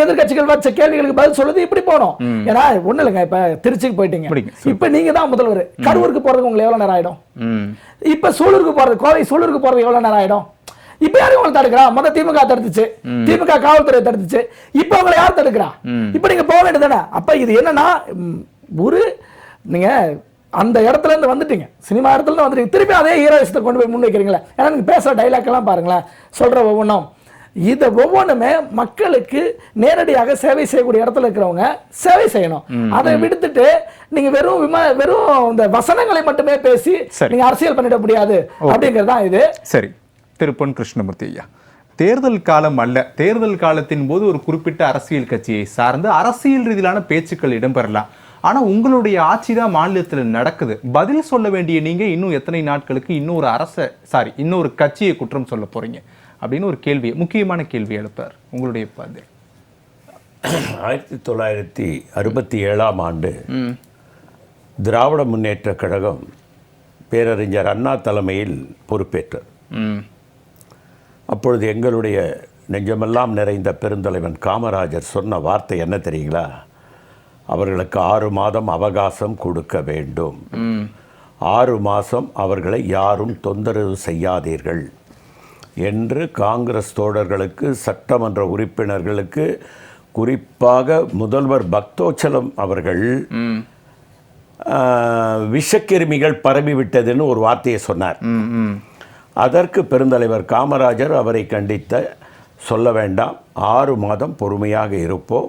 எதிர்கட்சிகள் வச்ச கேள்விகளுக்கு பதில் சொல்லுது, இப்படி போனோம். ஏன்னா ஒண்ணு இல்லைங்க, இப்ப திருச்சிக்கு போயிட்டீங்க, இப்ப நீங்க தான் முதல்வர். கரூருக்கு போறதுக்கு உங்களுக்கு எவ்வளவு நேரம் ஆயிடும்? இப்ப சூலூருக்கு போறது, கோவை சூலூருக்கு போறது எவ்வளவு நேரம் ஆயிடும்? இப்ப யாரும் உங்களை தடுக்கிறா? மொத்த திமுக தடுத்துச்சு, திமுக காவல்துறை தடுத்துச்சு, இப்ப உங்களை யார் தடுக்கிறா? இப்ப நீங்க போக வேண்டியதானே. அப்ப இது என்னன்னா, ஒரு நீங்க அந்த இடத்துல இருந்து வந்துட்டீங்க, சினிமா இடத்துல இருந்து வந்துட்டீங்க, திருப்பி அதே ஹீரோயிசத்தை கொண்டு போய் முன் வைக்கிறீங்களா? ஏன்னா நீங்க பேசுற டைலாக் எல்லாம் பாருங்களேன், சொல்ற ஒவ்வொன்றும் இதை ஒவ்வொன்றுமே மக்களுக்கு நேரடியாக சேவை செய்யக்கூடிய இடத்துல இருக்கிறவங்க சேவை செய்யணும். அதை விடுத்துட்டு நீங்க வெறும் இந்த வசனங்களை மட்டுமே பேசி நீங்க அரசியல் பண்ணிட முடியாது அப்படிங்கிறது தான் இது. சரி, திரு பொன் கிருஷ்ணமூர்த்தி ஐயா, தேர்தல் காலம் அல்ல, தேர்தல் காலத்தின் போது ஒரு குறிப்பிட்ட அரசியல் கட்சியை சார்ந்து அரசியல் ரீதியிலான பேச்சுக்கள் இடம்பெறலாம். ஆனா உங்களுடைய ஆட்சி தான் மாநிலத்தில் நடக்குது. பதில் சொல்ல வேண்டிய நீங்க இன்னும் எத்தனை நாட்களுக்கு இன்னொரு கட்சியை குற்றம் சொல்ல போறீங்க அப்படின்னு ஒரு கேள்வி, முக்கியமான கேள்வி எழுப்பார். உங்களுடைய பதில். 1967ஆம் ஆண்டு திராவிட முன்னேற்ற கழகம் பேரறிஞர் அண்ணா தலைமையில் பொறுப்பேற்றார். அப்பொழுது எங்களுடைய நெஞ்சமெல்லாம் நிறைந்த பெருந்தலைவன் காமராஜர் சொன்ன வார்த்தை என்ன தெரியுங்களா? அவர்களுக்கு 6 மாதம் அவகாசம் கொடுக்க வேண்டும். 6 மாதம் அவர்களை யாரும் தொந்தரவு செய்யாதீர்கள் என்று காங்கிரஸ் தோழர்களுக்கு, சட்டமன்ற உறுப்பினர்களுக்கு, குறிப்பாக முதல்வர் பக்தோச்சலம் அவர்கள் விஷக்கிருமிகள் பரவிவிட்டதுன்னு ஒரு வார்த்தையை சொன்னார். அதற்கு பெருந்தலைவர் காமராஜர் அவரை கண்டித்த, சொல்ல வேண்டாம், 6 மாதம் பொறுமையாக இருப்போம்,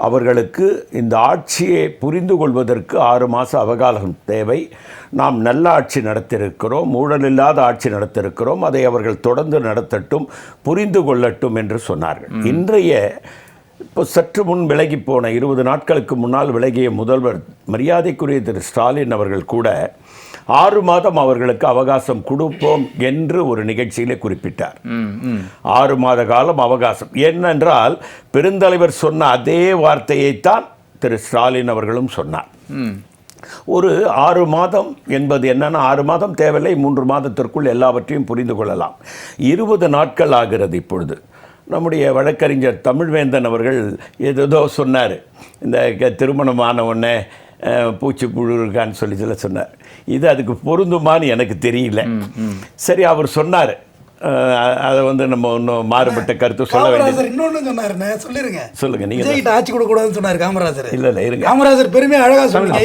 அவர்களுக்கு இந்த ஆட்சியை புரிந்து கொள்வதற்கு 6 மாத அவகாசம் தேவை, நாம் நல்ல ஆட்சி நடத்தியிருக்கிறோம், ஊழலில்லாத ஆட்சி நடத்தியிருக்கிறோம், அதை அவர்கள் தொடர்ந்து நடத்தட்டும், புரிந்து கொள்ளட்டும் என்று சொன்னார்கள். இன்றைய இப்போ சற்று முன் விலகி போன 20 நாட்களுக்கு முன்னால் விலகிய முதல்வர் மரியாதைக்குரிய திரு ஸ்டாலின் அவர்கள் கூட 6 மாதம் அவர்களுக்கு அவகாசம் கொடுப்போம் என்று ஒரு நிகழ்ச்சியிலே குறிப்பிட்டார். 6 மாத காலம் அவகாசம். ஏனென்றால் பெருந்தலைவர் சொன்ன அதே வார்த்தையைத்தான் திரு ஸ்டாலின் அவர்களும் சொன்னார். ஒரு 6 மாதம் என்பது என்னன்னா, 6 மாதம் தேவையில்லை, 3 மாதத்திற்குள் எல்லாவற்றையும் புரிந்து கொள்ளலாம். 20 நாட்கள் ஆகிறது. இப்பொழுது நம்முடைய வழக்கறிஞர் தமிழ்வேந்தன் அவர்கள் ஏதோ சொன்னார், இந்த திருமணமான உடனே பூச்சிப்புழு இருக்கான்னு சொல்லி சொன்னார். இது அதுக்கு பொருந்துமான்னு எனக்கு தெரியல. சரி, அவர் சொன்னார், அதை நம்ம இன்னும் மாறுபட்ட கருத்து சொல்ல வேண்டியது. இன்னொன்னு சொன்னாருன்னு சொல்லிருங்க. சொல்லுங்க. நீங்க ஆட்சி கொடுக்க கூடாதுன்னு சொன்னார் காமராஜர். இல்ல இருங்க, காமராஜர் பெருமையா அழகா சொல்லுங்க.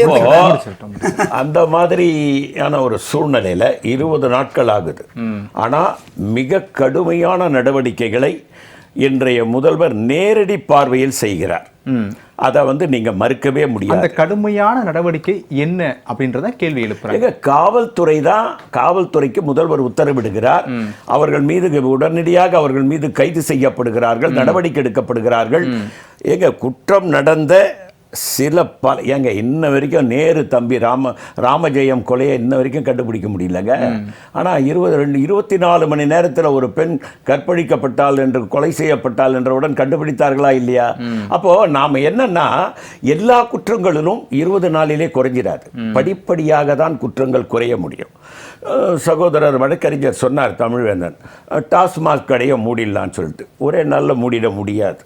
அந்த மாதிரியான ஒரு சூழ்நிலையில 20 நாட்கள் ஆகுது. ஆனா மிக கடுமையான நடவடிக்கைகளை இன்றைய முதல்வர் நேரடி பார்வையில் செய்கிறார். அதை நீங்க மறுக்கவே முடியாது. அந்த கடுமையான நடவடிக்கை என்ன அப்படின்றத கேள்வி எழுப்புறாங்க. காவல்துறை தான், காவல்துறைக்கு முதல்வர் உத்தரவிடுகிறார். அவர்கள் மீது உடனடியாக அவர்கள் மீது கைது செய்யப்படுகிறார்கள், நடவடிக்கை எடுக்கப்படுகிறார்கள். குற்றம் நடந்த சில இன்ன வரைக்கும் நேரு தம்பி ராமஜெயம் கொலையை இன்ன வரைக்கும் கண்டுபிடிக்க முடியலங்க. ஆனால் 24 மணி நேரத்தில் ஒரு பெண் கற்பழிக்கப்பட்டால் என்று, கொலை செய்யப்பட்டால் என்றவுடன் கண்டுபிடித்தார்களா இல்லையா? அப்போ நாம் என்னன்னா, எல்லா குற்றங்களிலும் 20 நாளிலே குறைஞ்சிடாது, படிப்படியாக தான் குற்றங்கள் குறைய முடியும். சகோதரர் வழக்கறிஞர் சொன்னார் தமிழ்வேந்தன், டாஸ்மாக் கடையை மூடிடலான்னு சொல்லிட்டு. ஒரே நாளில் மூடிட முடியாது,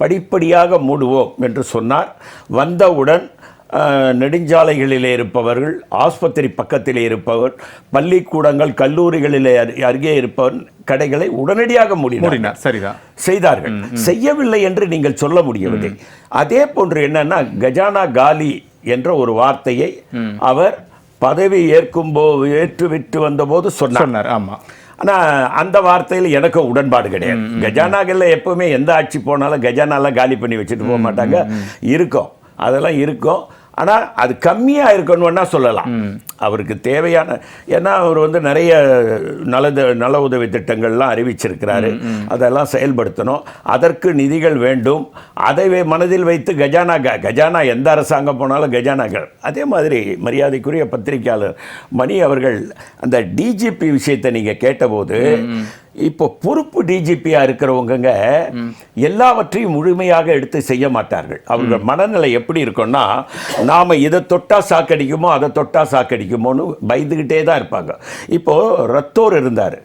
படிப்படியாக மூடுவோம் என்று சொன்னார். வந்தவுடன் நெடுஞ்சாலைகளிலே இருப்பவர்கள், ஆஸ்பத்திரி பக்கத்திலே இருப்பவர், பள்ளிக்கூடங்கள், கல்லூரிகளிலே அருகே இருப்பவர் கடைகளை உடனடியாக மூடினார். சரிதான் செய்தார்கள். செய்யவில்லை என்று நீங்கள் சொல்ல முடியவில்லை. அதே போன்று என்னன்னா, கஜானா காலி என்ற ஒரு வார்த்தையை அவர் பதவி ஏற்றுவிட்டு வந்தபோது சொன்னார். ஆமா. ஆனால் அந்த வார்த்தையில் எனக்கு உடன்பாடு கிடையாது. கஜானாக்களில் எப்பவுமே எந்த ஆட்சி போனாலும் கஜானாலாம் காலி பண்ணி வச்சுட்டு போக மாட்டாங்க. இருக்கும், அதெல்லாம் இருக்கும். ஆனால் அது கம்மியாக இருக்கணும்னா சொல்லலாம். அவருக்கு தேவையான, ஏன்னா அவர் நிறைய நல உதவி திட்டங்கள்லாம் அறிவிச்சிருக்கிறாரு, அதெல்லாம் செயல்படுத்தணும். அதற்கு நிதிகள் வேண்டும். அதை மனதில் வைத்து கஜானா எந்த அரசாங்கம் போனாலும் கஜானாக்கள். அதே மாதிரி மரியாதைக்குரிய பத்திரிகையாளர் மணி அவர்கள் அந்த டிஜிபி விஷயத்தை நீங்கள் கேட்டபோது, இப்போ பொறுப்பு டிஜிபியா இருக்கிறவங்க எல்லாவற்றையும் முழுமையாக எடுத்து செய்ய மாட்டார்கள். அவர்கள் மனநிலை எப்படி இருக்கும்னா, நாம இதை தொட்டா சாக்கடிக்குமோ அதை தொட்டா சாக்கடிக்குமோன்னு பயந்துகிட்டே தான் இருப்பாங்க. இப்போ ரத்தோர் இருந்தார்,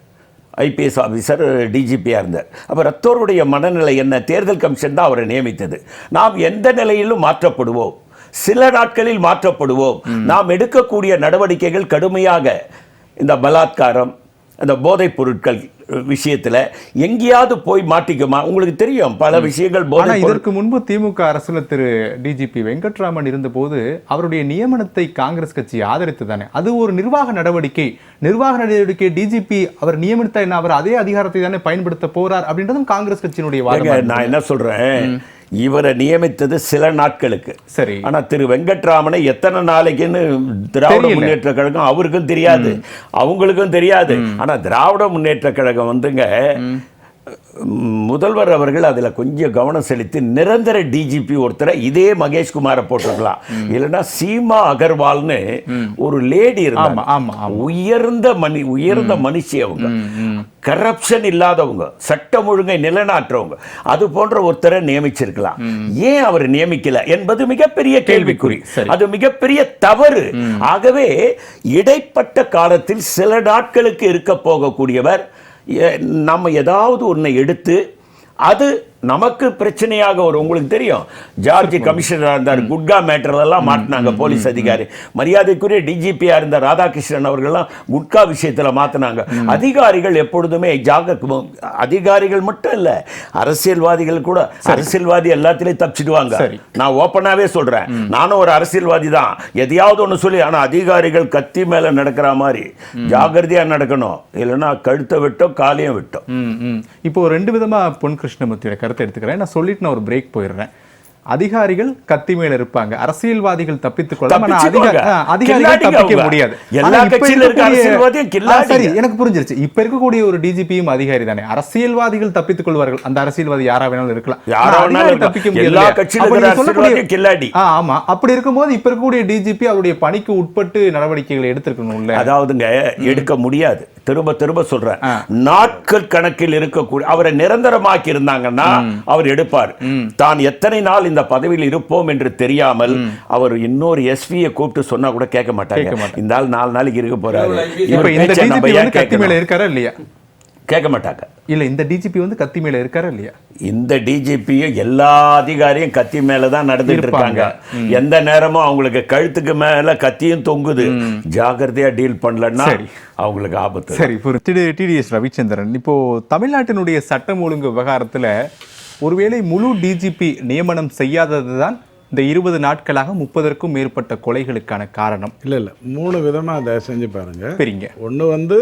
ஐபிஎஸ் ஆஃபீஸர், டிஜிபியாக இருந்தார். அப்போ ரத்தோருடைய மனநிலை என்ன? தேர்தல் கமிஷன் தான் அவரை நியமித்தது. நாம் எந்த நிலையிலும் மாற்றப்படுவோம், சில நாட்களில் மாற்றப்படுவோம். நாம் எடுக்கக்கூடிய நடவடிக்கைகள் கடுமையாக, இந்த பலாத்காரம், அந்த போதைப் பொருட்கள் விஷயத்துல எங்கேயாவது போய் மாட்டிக்குமா? உங்களுக்கு தெரியும் பல விஷயங்கள் ஆனா போதைப் பொருள். இதற்கு முன்பு திமுக அரசுல திரு டிஜிபி வெங்கட்ராமன் இருந்தபோது அவருடைய நியமனத்தை காங்கிரஸ் கட்சி ஆதரித்து தானே, அது ஒரு நிர்வாக நடவடிக்கை. டிஜிபி அவர் நியமித்த என்ன, அவர் அதே அதிகாரத்தை தானே பயன்படுத்த போறார் அப்படின்றதும் காங்கிரஸ் கட்சியினுடைய வாதம். நான் என்ன சொல்றேன், இவரை நியமித்தது சில நாட்களுக்கு. சரி. ஆனா திரு வெங்கட்ராமனை எத்தனை நாளைக்குன்னு திராவிட முன்னேற்ற கழகம் அவருக்கும் தெரியாது, அவங்களுக்கும் தெரியாது. ஆனா திராவிட முன்னேற்ற கழகம் வந்துங்க, முதல்வர் அவர்கள் அதுல கொஞ்சம் கவனம் செலுத்தி நிரந்தர டிஜிபி ஒருத்தரை இதே மகேஷ்குமாரை போட்டிருக்கலாம். இல்லைன்னா சீமா அகர்வால்னு ஒரு லேடி இருந்தாங்க, உயர்ந்த மனுஷி. அவங்க கரப்ஷன் இல்லாதவங்க, சட்டம் ஒழுங்கை நிலைநாட்டுறவங்க, அது போன்ற ஒருத்தரை நியமிச்சிருக்கலாம். ஏன் அவர் நியமிக்கல என்பது மிகப்பெரிய கேள்விக்குறி, அது மிகப்பெரிய தவறு. ஆகவே இடைப்பட்ட காலத்தில் சில நாட்களுக்கு இருக்க போகக்கூடியவர் நம்ம ஏதாவது ஒன்றை எடுத்து அது நமக்கு பிரச்சனையாக வரும். உங்களுக்கு தெரியும், ஜார்ஜ் கமிஷனராக இருந்தார், குட்கா மேட்டர்லாம் மாட்டினாங்க போலீஸ் அதிகாரி. மரியாதைக்குரிய டிஜிபியா இருந்த ராதாகிருஷ்ணன் அவர்கள்லாம் குட்கா விஷயத்தில் மாற்றினாங்க. அதிகாரிகள் எப்பொழுதுமே அதிகாரிகள் மட்டும் இல்லை, அரசியல்வாதிகள் கூட. அரசியல்வாதி எல்லாத்திலையும் தப்பிச்சிடுவாங்க. நான் ஓப்பனாகவே சொல்கிறேன், நானும் ஒரு அரசியல்வாதி தான். எதையாவது ஒன்று சொல்லி, ஆனால் அதிகாரிகள் கத்தி மேலே நடக்கிற மாதிரி ஜாகிரதையாக நடக்கணும், இல்லைன்னா கழுத்தை விட்டோம் காலையும் விட்டோம். இப்போ ரெண்டு விதமாக பொன் கிருஷ்ணமூர்த்தியோட கருத்தை எடுத்துக்கிறேன். நான் சொல்லிட்டு நான் ஒரு பிரேக் போயிடுறேன். அதிகாரிகள் கத்தி மேல இருப்பாங்க, அரசியல்வாதிகள் தப்பித்துக் கொள்ளலாம், அதிகாரிகள் தப்பிக்க முடியாது. சரி, எனக்கு புரிஞ்சிருச்சு. இப்ப இருக்கக்கூடிய ஒரு டிஜிபியும் அதிகாரி தானே, அரசியல்வாதிகள் தப்பித்துக் கொள்வார்கள். அந்த அரசியல்வாதி யாரா வேணாலும் இருக்கலாம், தப்பிக்க முடியாது. ஆமா, அப்படி இருக்கும்போது இப்ப இருக்கக்கூடிய டிஜிபி அவருடைய பணிக்கு உட்பட்டு நடவடிக்கைகளை எடுத்திருக்கணும்ல. அதாவதுங்க எடுக்க முடியாது. திரும்ப திரும்ப சொல்றேன், நாட்கள் கணக்கில் இருக்கக்கூடிய அவரை நிரந்தரமாக்கி இருந்தாங்கன்னா அவர் எடுப்பார். தான் எத்தனை நாள் இந்த பதவியில் இருப்போம் என்று தெரியாமல் அவர் இன்னொரு எஸ்பியை கூப்பிட்டு சொன்னா கூட கேட்க மாட்டாங்க. இந்த ஆள் 4 நாளைக்கு இருக்க போறாரு, கத்தி மேல இருக்காரா இல்லையா? கேட்க மாட்டாங்க. இல்ல, இந்த டிஜிபி வந்து கத்தி மேல இருக்காரா இல்லையா? இந்த டிஜிபியும் எல்லா அதிகாரியும் கத்தி மேலதான் நடந்துட்டு இருக்காங்க. எந்த நேரமும் அவங்களுக்கு கழுத்துக்கு மேல கத்தியும் தொங்குது. ஜாகிரதையா டீல் பண்ணலன்னா அவங்களுக்கு ஆபத்து. சரி, டிடிஎஸ் ரவிச்சந்திரன், இப்போ தமிழ்நாட்டினுடைய சட்டம் ஒழுங்கு விவகாரத்துல ஒருவேளை முழு டிஜிபி நியமனம் செய்யாததுதான் இந்த 20 நாட்களாக 30க்கும் மேற்பட்ட கொலைகளுக்கான காரணம். இல்லை 3 விதமாக அதை செஞ்சு பாருங்க. சரிங்க. ஒன்று வந்து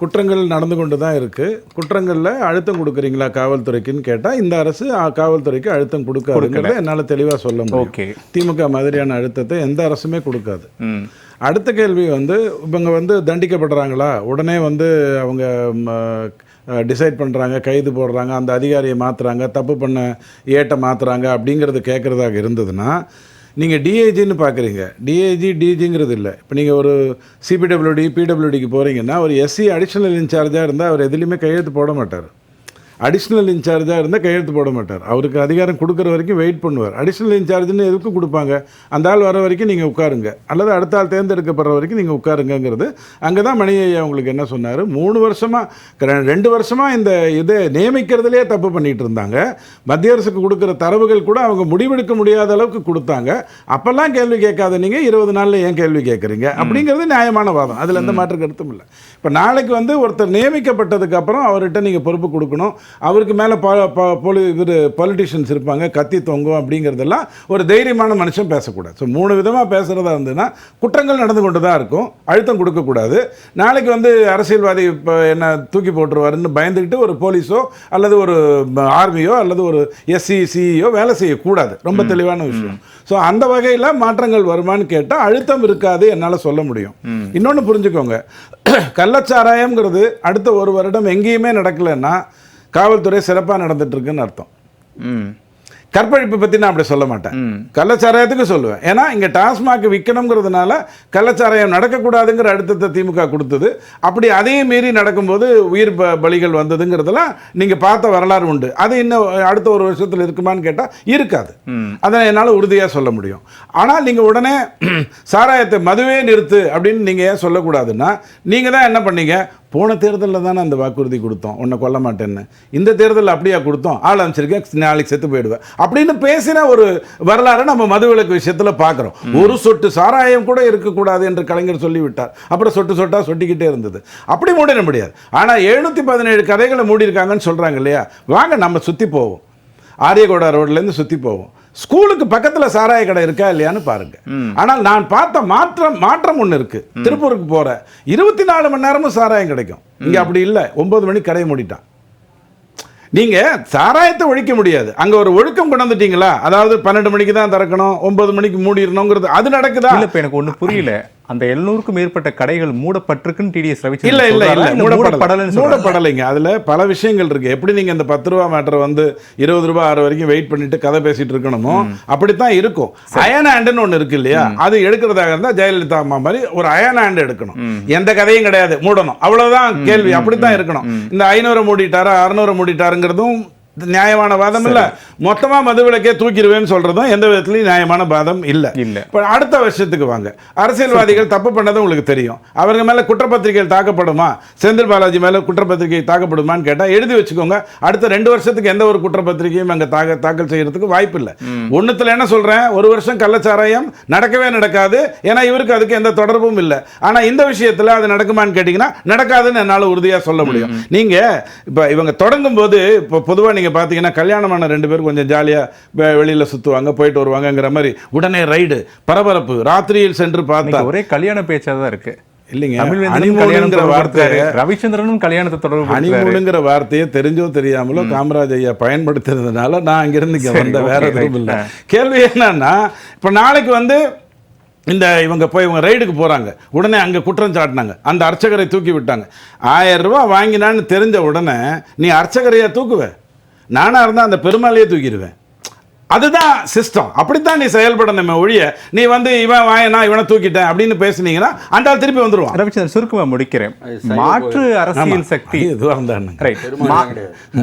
குற்றங்கள் நடந்து கொண்டு தான் இருக்குது. குற்றங்களில் அழுத்தம் கொடுக்குறீங்களா காவல்துறைக்குன்னு கேட்டால் இந்த அரசு காவல்துறைக்கு அழுத்தம் கொடுக்காதுங்கிறத என்னால் தெளிவாக சொல்ல முடியும். திமுக மாதிரியான அழுத்தத்தை எந்த அரசுமே கொடுக்காது. அடுத்த கேள்வி வந்து இவங்க வந்து தண்டிக்கப்படுறாங்களா, உடனே வந்து அவங்க டிசைட் பண்ணுறாங்க, கைது போடுறாங்க, அந்த அதிகாரியை மாற்றுறாங்க, தப்பு பண்ண ஏட்டை மாற்றுறாங்க அப்படிங்கிறது கேட்குறதாக இருந்ததுன்னா, நீங்கள் டிஐஜின்னு பார்க்குறீங்க, டிஐஜி டிஜிங்கிறது இல்லை. இப்போ நீங்கள் ஒரு சிபிடபிள்யூடி பிடபிள்யூடிக்கு போகிறீங்கன்னா ஒரு எஸ்சி அடிஷ்னல் இன்சார்ஜாக இருந்தால் அவர் எதுலேயுமே கையெழுத்து போட மாட்டார். அடிஷ்னல் இன்சார்ஜாக இருந்தால் கையெழுத்து போட மாட்டார். அவருக்கு அதிகாரம் கொடுக்குற வரைக்கும் வெயிட் பண்ணுவார். அடிஷ்னல் இன்சார்ஜ்னு எதுக்கு கொடுப்பாங்க, அந்த ஆள் வர வரைக்கும் நீங்கள் உட்காருங்க, அல்லது அடுத்த ஆள் தேர்ந்தெடுக்கப்படுற வரைக்கும் நீங்கள் உட்காருங்கிறது. அங்கே தான் மணி ஐயா உங்களுக்கு என்ன சொன்னார், 3 வருஷமாக 2 வருஷமாக இந்த இதை நியமிக்கிறதுலே தப்பு பண்ணிகிட்டு இருந்தாங்க. மத்திய அரசுக்கு கொடுக்குற தரவுகள் கூட அவங்க முடிவெடுக்க முடியாத அளவுக்கு கொடுத்தாங்க. அப்போல்லாம் கேள்வி கேட்காத நீங்கள் 20 நாளில் ஏன் கேள்வி கேட்குறீங்க அப்படிங்கிறது நியாயமான வாதம், அதில் எந்த மாற்று கருத்தும் இல்லை. இப்போ நாளைக்கு வந்து ஒருத்தர் நியமிக்கப்பட்டதுக்கு அப்புறம் அவர்கிட்ட நீங்கள் பொறுப்பு கொடுக்கணும். அவருக்கு மேலே பொலிட்டிஷியன்ஸ் இருப்பாங்க, கத்தி தொங்கும் அப்படிங்கிறதெல்லாம் ஒரு தைரியமான மனுஷன் பேசக்கூடாது. ஸோ 3 விதமாக பேசுகிறதா இருந்ததுன்னா குற்றங்கள் நடந்து கொண்டு தான் இருக்கும், அழுத்தம் கொடுக்கக்கூடாது. நாளைக்கு வந்து அரசியல்வாதி இப்போ என்ன தூக்கி போட்டுருவாருன்னு பயந்துக்கிட்டு ஒரு போலீஸோ அல்லது ஒரு ஆர்மியோ அல்லது ஒரு எஸ்சிசியோ வேலை செய்யக்கூடாது. ரொம்ப தெளிவான விஷயம். ஸோ அந்த வகையில் மாற்றங்கள் வருமானு கேட்டால் அழுத்தம் இருக்காது என்னால் சொல்ல முடியும். இன்னொன்று புரிஞ்சுக்கோங்க, கள்ளச்சாராயம்ங்கிறது அடுத்த 1 வருடம் எங்கேயுமே நடக்கலைன்னா காவல்துறை சிறப்பாக நடந்துட்டுருக்குன்னு அர்த்தம். கற்பழிப்பு பற்றி நான் அப்படி சொல்ல மாட்டேன், கள்ளச்சாராயத்துக்கு சொல்லுவேன். ஏன்னா இங்கே டாஸ்மாக் விற்கணுங்கிறதுனால கள்ளச்சாராயம் நடக்கக்கூடாதுங்கிற அழுத்தத்தை திமுக கொடுத்தது. அப்படி அதையும் மீறி நடக்கும்போது உயிர் பலிகள் வந்ததுங்கிறதெல்லாம் நீங்கள் பார்த்த வரலாறு உண்டு. அது இன்னும் அடுத்த 1 வருஷத்தில் இருக்குமான்னு கேட்டால் இருக்காது. அதை என்னால் உறுதியாக சொல்ல முடியும். ஆனால் நீங்கள் உடனே சாராயத்தை மதுவே நிறுத்து அப்படின்னு நீங்கள் ஏன் சொல்லக்கூடாதுன்னா, நீங்கள் தான் என்ன பண்ணீங்க, போன தேர்தலில் தானே அந்த வாக்குறுதி கொடுத்தோம், உன்னை கொல்ல மாட்டேன்னு. இந்த தேர்தலில் அப்படியா கொடுத்தோம், ஆள் அமைச்சிருக்கேன், நாளைக்கு செத்து போயிடுவேன் அப்படின்னு பேசின ஒரு வரலாறு நம்ம மதுவிலக்கு விஷயத்தில் பார்க்குறோம். ஒரு சொட்டு சாராயம் கூட இருக்கக்கூடாது என்று கலைஞர் சொல்லிவிட்டார். அப்புறம் சொட்டு சொட்டா சொட்டிக்கிட்டே இருந்தது. அப்படி மூடிட முடியாது. ஆனால் 717 கதைகளை மூடியிருக்காங்கன்னு சொல்கிறாங்க இல்லையா, வாங்க நம்ம சுற்றி போவோம், ஆரியகோடா ரோட்லேருந்து சுற்றி போவோம். ஸ்கூலுக்கு பக்கத்தில் சாராய கடை இருக்கா இல்லையான்னு பாருங்க. ஆனால் நான் பார்த்த மாற்றம் ஒன்று இருக்கு. திருப்பூருக்கு போற 24 மணி நேரமும் சாராயம் கிடைக்கும். இங்க அப்படி இல்லை. 9 மணிக்கு கடையை மூடிட்டான். நீங்க சாராயத்தை ஒழிக்க முடியாது. அங்க ஒரு ஒழுக்கம் கொண்டு வந்துட்டீங்களா, அதாவது 12 மணிக்கு தான் திறக்கணும், 9 மணிக்கு மூடிடணுங்கிறது அது நடக்குதா? இல்ல, இப்ப எனக்கு ஒண்ணு புரியல. அந்த 700க்கும் மேற்பட்ட கடைகள் மூடப்பட்டிருக்குன்னு டிடிஎஸ் ரவிச்சந்திரன் இல்ல இல்ல இல்ல மூடப்படலைன்னு மூடப்படலைங்க. அதுல பல விஷயங்கள் இருக்கு. எப்படி நீங்க இந்த 10 ரூபா மேட்டர் வந்து 20 ரூபாய் ஆறு வரைக்கும் வெயிட் பண்ணிட்டு கதை பேசிட்டு இருக்கணுமோ அப்படித்தான் இருக்கும். அயன் ஹேண்டுன்னு ஒண்ணு இருக்கு இல்லையா, அது எடுக்கிறதாக இருந்தா ஜெயலலிதா அம்மா மாதிரி ஒரு அயன் ஹேண்ட் எடுக்கணும். எந்த கதையும் கிடையாது, மூடணும், அவ்வளவுதான் கேள்வி. அப்படித்தான் இருக்கணும். இந்த 500 மூடிட்டாரா 600 மூடிட்டாருங்கிறதும் நியாயமான வாதம் இல்ல. மொத்தமா மதுவிலக்கே தூக்கிடுவேன்னு சொல்றதும் எந்த விதத்திலையும் நியாயமான வாதம் இல்ல. இப்ப அடுத்த வருஷத்துக்கு வாங்க. அரசியல்வாதிகள் தப்பு பண்ணது உங்களுக்கு தெரியும். அவர்கள் மேல குற்றப்பத்திரிகைகள் தாக்கப்படுமா, செந்தில் பாலாஜி மேல குற்றப்பத்திரிகை தாக்கப்படுமான்னு கேட்டா எழுதி வச்சுக்கோங்க. அடுத்த 2 வருஷத்துக்கு எந்த ஒரு குற்றப்பத்திரிகையும் அங்க தாக்கல் செய்யறதுக்கு வாய்ப்பு இல்லை. ஒண்ணுத்துல என்ன சொல்றேன், 1 வருஷம் கள்ளச்சாராயம் நடக்கவே நடக்காது. ஏன்னா இவருக்கு அதுக்கு எந்த தொடர்பும் இல்லை. ஆனா இந்த விஷயத்துல அது நடக்குமான்னு கேட்டீங்கன்னா நடக்காதுன்னு என்னால உறுதியா சொல்ல முடியும். நீங்க இப்ப இவங்க தொடங்கும் போது இப்ப பொதுவா நீங்க பார்த்தீங்கன்னா கல்யாணமான 2 பேர் கொஞ்சம் ஜாலியாக வெளியில் சுற்றுவாங்க, போயிட்டு வருவாங்கங்கிற மாதிரி உடனே ரைடு பரபரப்பு, ராத்திரியில் சென்று பார்த்தா ஒரே கல்யாண பேச்சாக தான் இருக்கு. இல்லைங்க, அனிமூலுங்கிற வார்த்தை, ரவிச்சந்திரனும் கல்யாணத்தை தொடர்பு, அனிமூலுங்கிற வார்த்தையை தெரிஞ்சோ தெரியாமலோ காமராஜ் ஐயா பயன்படுத்துறதுனால நான் அங்கிருந்து இங்கே வந்த, வேற எதுவும் இல்லை. கேள்வி என்னன்னா, இப்போ நாளைக்கு வந்து இவங்க ரைடுக்கு போகிறாங்க, உடனே அங்கே குற்றம் சாட்டினாங்க, அந்த அர்ச்சகரை தூக்கி விட்டாங்க. 1000 ரூபாய் வாங்கினான்னு தெரிஞ்ச உடனே நீ அர்ச்சகரையா தூக்குவேன்? நானாக இருந்தால் அந்த பெருமாளையே தூக்கிடுவேன். அதுதான் சிஸ்டம். அப்படித்தான் நீ செயல்படணுமே ஒழிய நீ வந்து இவன் வாங்கினா இவனை தூக்கிட்டேன் அப்படின்னு பேசுனீங்கன்னா அந்த ஆள் திருப்பி வந்துருவான். ரவிச்சந்திரன், சுருக்கமா முடிக்கிறேன். மாற்று அரசியல் சக்தி,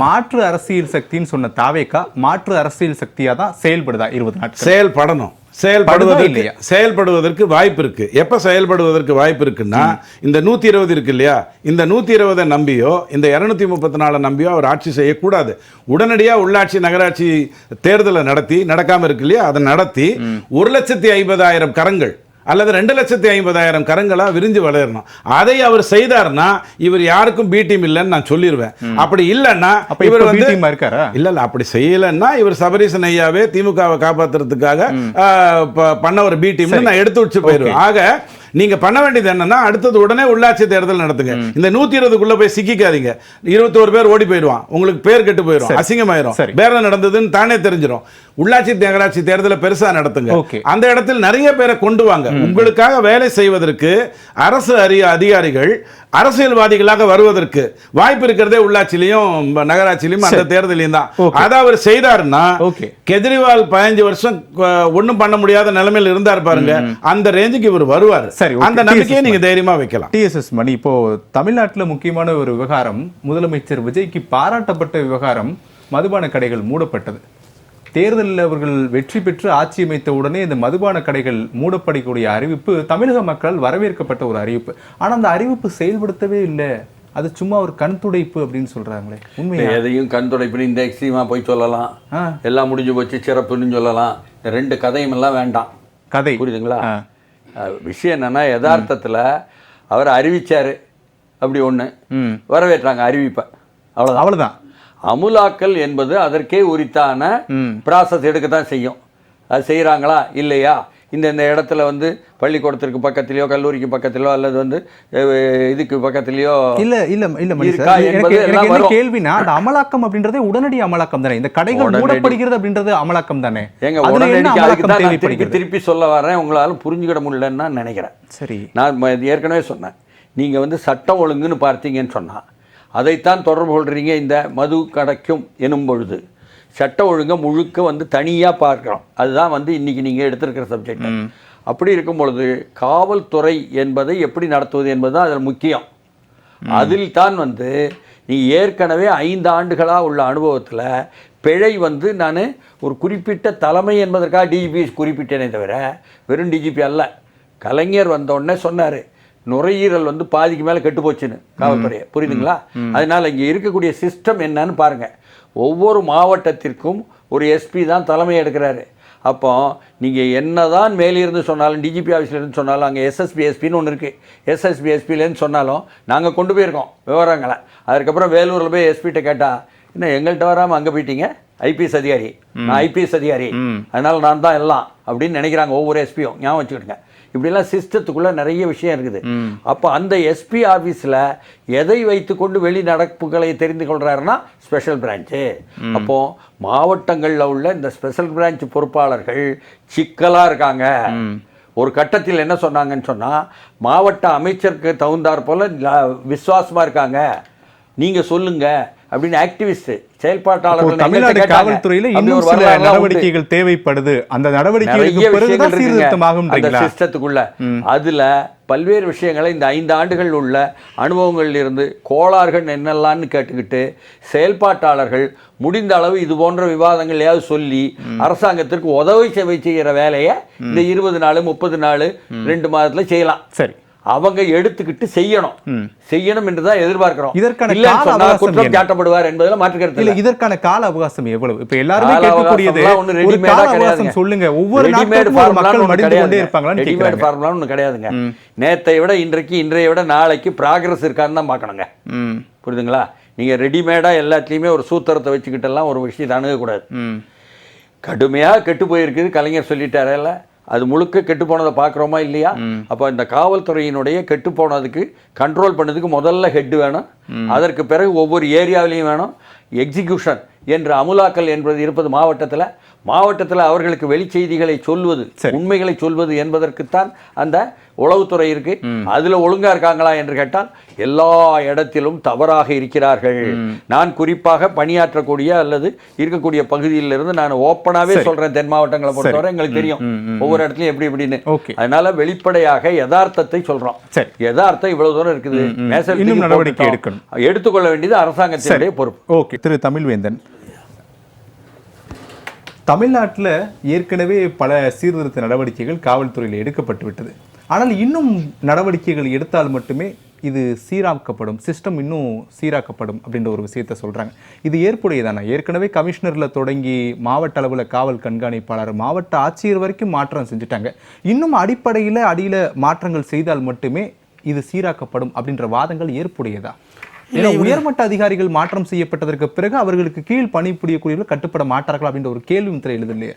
மாற்று அரசியல் சக்தின்னு சொன்ன தாவேகா மாற்று அரசியல் சக்தியா தான் செயல்படுதா? 20 நாட்கள் செயல்படணும். செயல்படுவதற்கு வாய்ப்பு இருக்கு. எப்ப செயல்படுவதற்கு வாய்ப்பு இருக்குன்னா, இந்த 120 இருக்கு இல்லையா, இந்த 120 நம்பியோ இந்த 234 நம்பியோ அவர் ஆட்சி செய்யக்கூடாது. உடனடியாக உள்ளாட்சி நகராட்சி தேர்தலை நடக்காம இருக்கு இல்லையா, அதை நடத்தி 1,50,000 கரங்கள் அல்லது 2,50,000 கரங்களா விரிஞ்சு வளரணும். அதை அவர் செய்தார்னா இவர் யாருக்கும் பி டீம் இல்லைன்னு நான் சொல்லிடுவேன். அப்படி இல்லைன்னா இவர் வந்து இல்ல அப்படி செய்யலைன்னா இவர் சபரீசன் ஐயாவே திமுகவை காப்பாத்துறதுக்காக பண்ண ஒரு பி டீம் நான் எடுத்து வச்சு போயிடுவேன். ஆக நீங்க பண்ண வேண்டியது என்னன்னா, அடுத்தது உடனே உள்ளாட்சி தேர்தல் நடத்துங்க. இந்த 120க்குள்ள போய் சிக்கிக்காதீங்க. 21 பேர் ஓடி போயிடுவான், உங்களுக்கு பேர் கெட்டு போயிடும், அசிங்கமாயிரும், வேற நடந்ததுன்னு தானே தெரிஞ்சிடும். உள்ளாட்சி நகராட்சி தேர்தலை பெருசா நடத்துங்க. அந்த இடத்தில் நிறைய பேரை கொண்டு வாங்க. உங்களுக்காக வேலை செய்வதற்கு அரசு அதிகாரிகள் அரசியல்வாதிகளாக வருவதற்கு வாய்ப்பு இருக்கிறதே உள்ளாட்சியிலையும் நகராட்சியிலையும் அந்த தேர்தலையும் தான். அதை அவர் செய்தார்னா, கெஜ்ரிவால் 15 வருஷம் ஒன்றும் பண்ண முடியாத நிலைமையில் இருந்தார் பாருங்க, அந்த ரேஞ்சுக்கு இவர் வருவார். அந்த நம்பிக்கையை நீங்க தைரியமா வைக்கலாம். டிஎஸ்எஸ் மணி, இப்போ தமிழ்நாட்டில் முக்கியமான ஒரு விவகாரம், முதலமைச்சர் விஜய்க்கு பாராட்டப்பட்ட விவகாரம், மதுபான கடைகள் மூடப்பட்டது. தேர்தலில் அவர்கள் வெற்றி பெற்று ஆட்சி அமைத்த உடனே இந்த மதுபான கடைகள் மூடப்படக்கூடிய அறிவிப்பு தமிழக மக்களால் வரவேற்கப்பட்ட ஒரு அறிவிப்பு. ஆனால் அந்த அறிவிப்பு செயல்படுத்தவே இல்லை. அது சும்மா ஒரு கண் துடைப்பு அப்படின்னு சொல்றாங்களே, உண்மையா? எதையும் கண் துடைப்புன்னு இந்த எக்ஸ்ட்ரீமா போய் சொல்லலாம், எல்லாம் முடிஞ்சு போச்சு சிறப்புன்னு சொல்லலாம். இந்த 2 கதையும் எல்லாம் வேண்டாம். கதை புரியுதுங்களா? விஷயம் என்னன்னா, யதார்த்தத்தில் அவர் அறிவிச்சாரு, அப்படி ஒன்று வரவேற்றாங்க அறிவிப்பை, அவ்வளோதான். அமுலாக்கல் என்பது அதற்கே உரித்தான ப்ராசஸ் எடுக்கத்தான் செய்யும். அது செய்கிறாங்களா இல்லையா? இந்த இடத்துல வந்து பள்ளிக்கூடத்திற்கு பக்கத்திலையோ கல்லூரிக்கு பக்கத்திலோ அல்லது வந்து இதுக்கு பக்கத்திலையோ கேள்வினா, அந்த அமலாக்கம் அப்படின்றதே உடனடி அமலாக்கம் தானே? இந்த கடைகள் மூடப்படுகிறது அப்படின்றது அமலாக்கம் தானே? திருப்பி சொல்ல வரேன், உங்களால புரிஞ்சுக்கிட முடியலன்னு நினைக்கிறேன். சரி, நான் ஏற்கனவே சொன்னேன், நீங்க வந்து சட்டம் ஒழுங்குன்னு பார்த்தீங்கன்னு சொன்னா அதைத்தான் தொடர்பு கொள்றீங்க. இந்த மது கடைக்கும் எனும் பொழுது சட்ட ஒழுங்கை முழுக்க வந்து தனியாக பார்க்குறோம். அதுதான் வந்து இன்றைக்கி நீங்கள் எடுத்திருக்கிற சப்ஜெக்ட். அப்படி இருக்கும் பொழுது காவல்துறை என்பதை எப்படி நடத்துவது என்பது தான் அதில் முக்கியம். அதில் தான் வந்து நீங்கள் ஏற்கனவே 5 ஆண்டுகளாக உள்ள அனுபவத்தில் பிழை வந்து நான் ஒரு குறிப்பிட்ட தலைமை என்பதற்காக டிஜிபி குறிப்பிட்டேனே தவிர வெறும் டிஜிபி அல்ல. கலைஞர் வந்தோடனே சொன்னார், நுரையீரல் வந்து பாதிக்கு மேலே கெட்டு போச்சுன்னு காவல்துறையை, புரியுதுங்களா? அதனால இங்கே இருக்கக்கூடிய சிஸ்டம் என்னன்னு பாருங்க. ஒவ்வொரு மாவட்டத்திற்கும் ஒரு எஸ்பி தான் தலைமை எடுக்கிறாரு. அப்போ நீங்கள் என்னதான் மேலிருந்து சொன்னாலும், டிஜிபி ஆஃபீஸ்லேருந்து சொன்னாலும், அங்கே எஸ்எஸ்பி ஒன்று இருக்குது, எஸ்எஸ்பி சொன்னாலும் நாங்கள் கொண்டு போயிருக்கோம் விவரங்களை. அதுக்கப்புறம் வேலூரில் போய் எஸ்பிகிட்ட கேட்டால், இன்னும் எங்கள்கிட்ட வராமல் அங்கே போயிட்டீங்க, ஐபிஎஸ் அதிகாரி, நான் ஐபிஎஸ் அதிகாரி, அதனால் நான் தான் எல்லாம் அப்படின்னு நினைக்கிறாங்க ஒவ்வொரு எஸ்பியும். ஞாபகம் வச்சுக்கிடுங்க. இப்படிலாம் சிஸ்டத்துக்குள்ளே நிறைய விஷயம் இருக்குது. அப்போ அந்த எஸ்பி ஆஃபீஸில் எதை வைத்துக்கொண்டு வெளி நடப்புகளை தெரிந்து கொள்கிறாருன்னா ஸ்பெஷல் பிரான்ச்சு. அப்போது மாவட்டங்களில் உள்ள இந்த ஸ்பெஷல் பிரான்ச் பொறுப்பாளர்கள் சிக்கலாக இருக்காங்க. ஒரு கட்டத்தில் என்ன சொன்னாங்கன்னு சொன்னால், மாவட்ட அமைச்சருக்கு தகுந்தாற் போல் விசுவாசமாக இருக்காங்க, நீங்கள் சொல்லுங்க அப்படின்னு ஆக்டிவிஸ்ட் செயல்பாட்டாளர்கள் தமிழ்நாடு காவல்துறையில இன்னும் சில நடவடிக்கைகள் தேவைப்படுது. அந்த நடவடிக்கைகளுக்கு பிறகுதான் சீர்திருத்தமாகும்ன்றீங்களா சிஸ்டத்துக்குள்ள? அதுல பல்வேறு விஷயங்களை இந்த 5 ஆண்டுகள் உள்ள அனுபவங்களில் இருந்து கோளாறுகள் என்னெல்லாம்னு கேட்டுக்கிட்டு செயல்பாட்டாளர்கள் முடிந்த அளவு இது போன்ற விவாதங்களையாவது சொல்லி அரசாங்கத்திற்கு உதவி சேவை செய்கிற வேலையை இந்த 20 நாள் 30 நாள் 2 மாதத்துல செய்யலாம். சரி, அவங்க எடுத்துக்கிட்டு செய்யணும் என்றுதான் எதிர்பார்க்கிறோம். இதற்கான குற்றம் சாட்டப்படுவார் என்பதில் மாற்று கருத்து இல்லை. இதற்கான கால அவகாசம் எவ்வளவு? இப்ப எல்லாருமே கேட்கக்கூடியது ஒரு கால அவகாசம் சொல்லுங்க. ஒவ்வொரு நாளும் மக்கள் மடிந்து கொண்டே இருப்பாங்களான்னு ரெடிமேட் ஃபார்முலா ஒன்று கிடையாதுங்க. நேத்தை விட இன்றைய விட நாளைக்கு ப்ராக்ரஸ் இருக்கான்னு தான் பார்க்கணுங்க. புரியுதுங்களா? நீங்க ரெடிமேடா எல்லாத்துலயுமே ஒரு சூத்திரத்தை வச்சுக்கிட்டெல்லாம் ஒரு விஷயத்தை அணுகக்கூடாது. கடுமையாக கெட்டு போயிருக்குது, கலைஞர் சொல்லிட்டாரல்ல, அது முழுக்க கெட்டு போனதை பார்க்குறோமா இல்லையா? அப்போ இந்த காவல்துறையினுடைய கெட்டு போனதுக்கு கண்ட்ரோல் பண்ணதுக்கு முதல்ல ஹெட் வேணும், அதற்கு பிறகு ஒவ்வொரு ஏரியாவிலையும் வேணும். எக்ஸிக்யூஷன் என்று அமுலாக்கல் என்பது இருப்பது மாவட்டத்தில் அவர்களுக்கு வெளி செய்திகளை சொல்வது, உண்மைகளை சொல்வது என்பதற்குத்தான் அந்த உளவுத்துறை இருக்கு. அதுல ஒழுங்கா இருக்காங்களா என்று கேட்டால் எல்லா இடத்திலும் தவறாக இருக்கிறார்கள். நான் குறிப்பாக பணியாற்றக்கூடிய அல்லது இருக்கக்கூடிய பகுதியிலிருந்து நான் ஓப்பனாவே சொல்றேன், தென் மாவட்டங்களை பொறுத்தவரை எங்களுக்கு தெரியும் ஒவ்வொரு இடத்துலயும் எப்படி எப்படின்னு. அதனால வெளிப்படையாக யதார்த்தத்தை சொல்றோம். யதார்த்தம் இவ்வளவு தூரம் இருக்குது, நடவடிக்கை எடுக்கணும், எடுத்துக்கொள்ள வேண்டியது அரசாங்கத்தினுடைய பொறுப்பு. ஓகே, திரு தமிழ்வேந்தன், தமிழ்நாட்டில் ஏற்கனவே பல சீர்திருத்த நடவடிக்கைகள் காவல்துறையில் எடுக்கப்பட்டு விட்டது. ஆனால் இன்னும் நடவடிக்கைகள் எடுத்தால் மட்டுமே இது சீராக்கப்படும், சிஸ்டம் இன்னும் சீராக்கப்படும் அப்படின்ற ஒரு விஷயத்த சொல்கிறாங்க. இது ஏற்புடையதானே? ஏற்கனவே கமிஷனரில் தொடங்கி மாவட்ட அளவில் காவல் கண்காணிப்பாளர், மாவட்ட ஆட்சியர் வரைக்கும் மாற்றம் செஞ்சுட்டாங்க. இன்னும் அடியில் மாற்றங்கள் செய்தால் மட்டுமே இது சீராக்கப்படும் அப்படின்ற வாதங்கள் ஏற்புடையதா? ஏன்னா உயர்மட்ட அதிகாரிகள் மாற்றம் செய்யப்பட்டதற்கு பிறகு அவர்களுக்கு கீழ் பணிபுரியக்கூடியவர்கள் கட்டுப்பட மாட்டார்கள் அப்படின்ற ஒரு கேள்வி முத்திரை எழுது இல்லையா?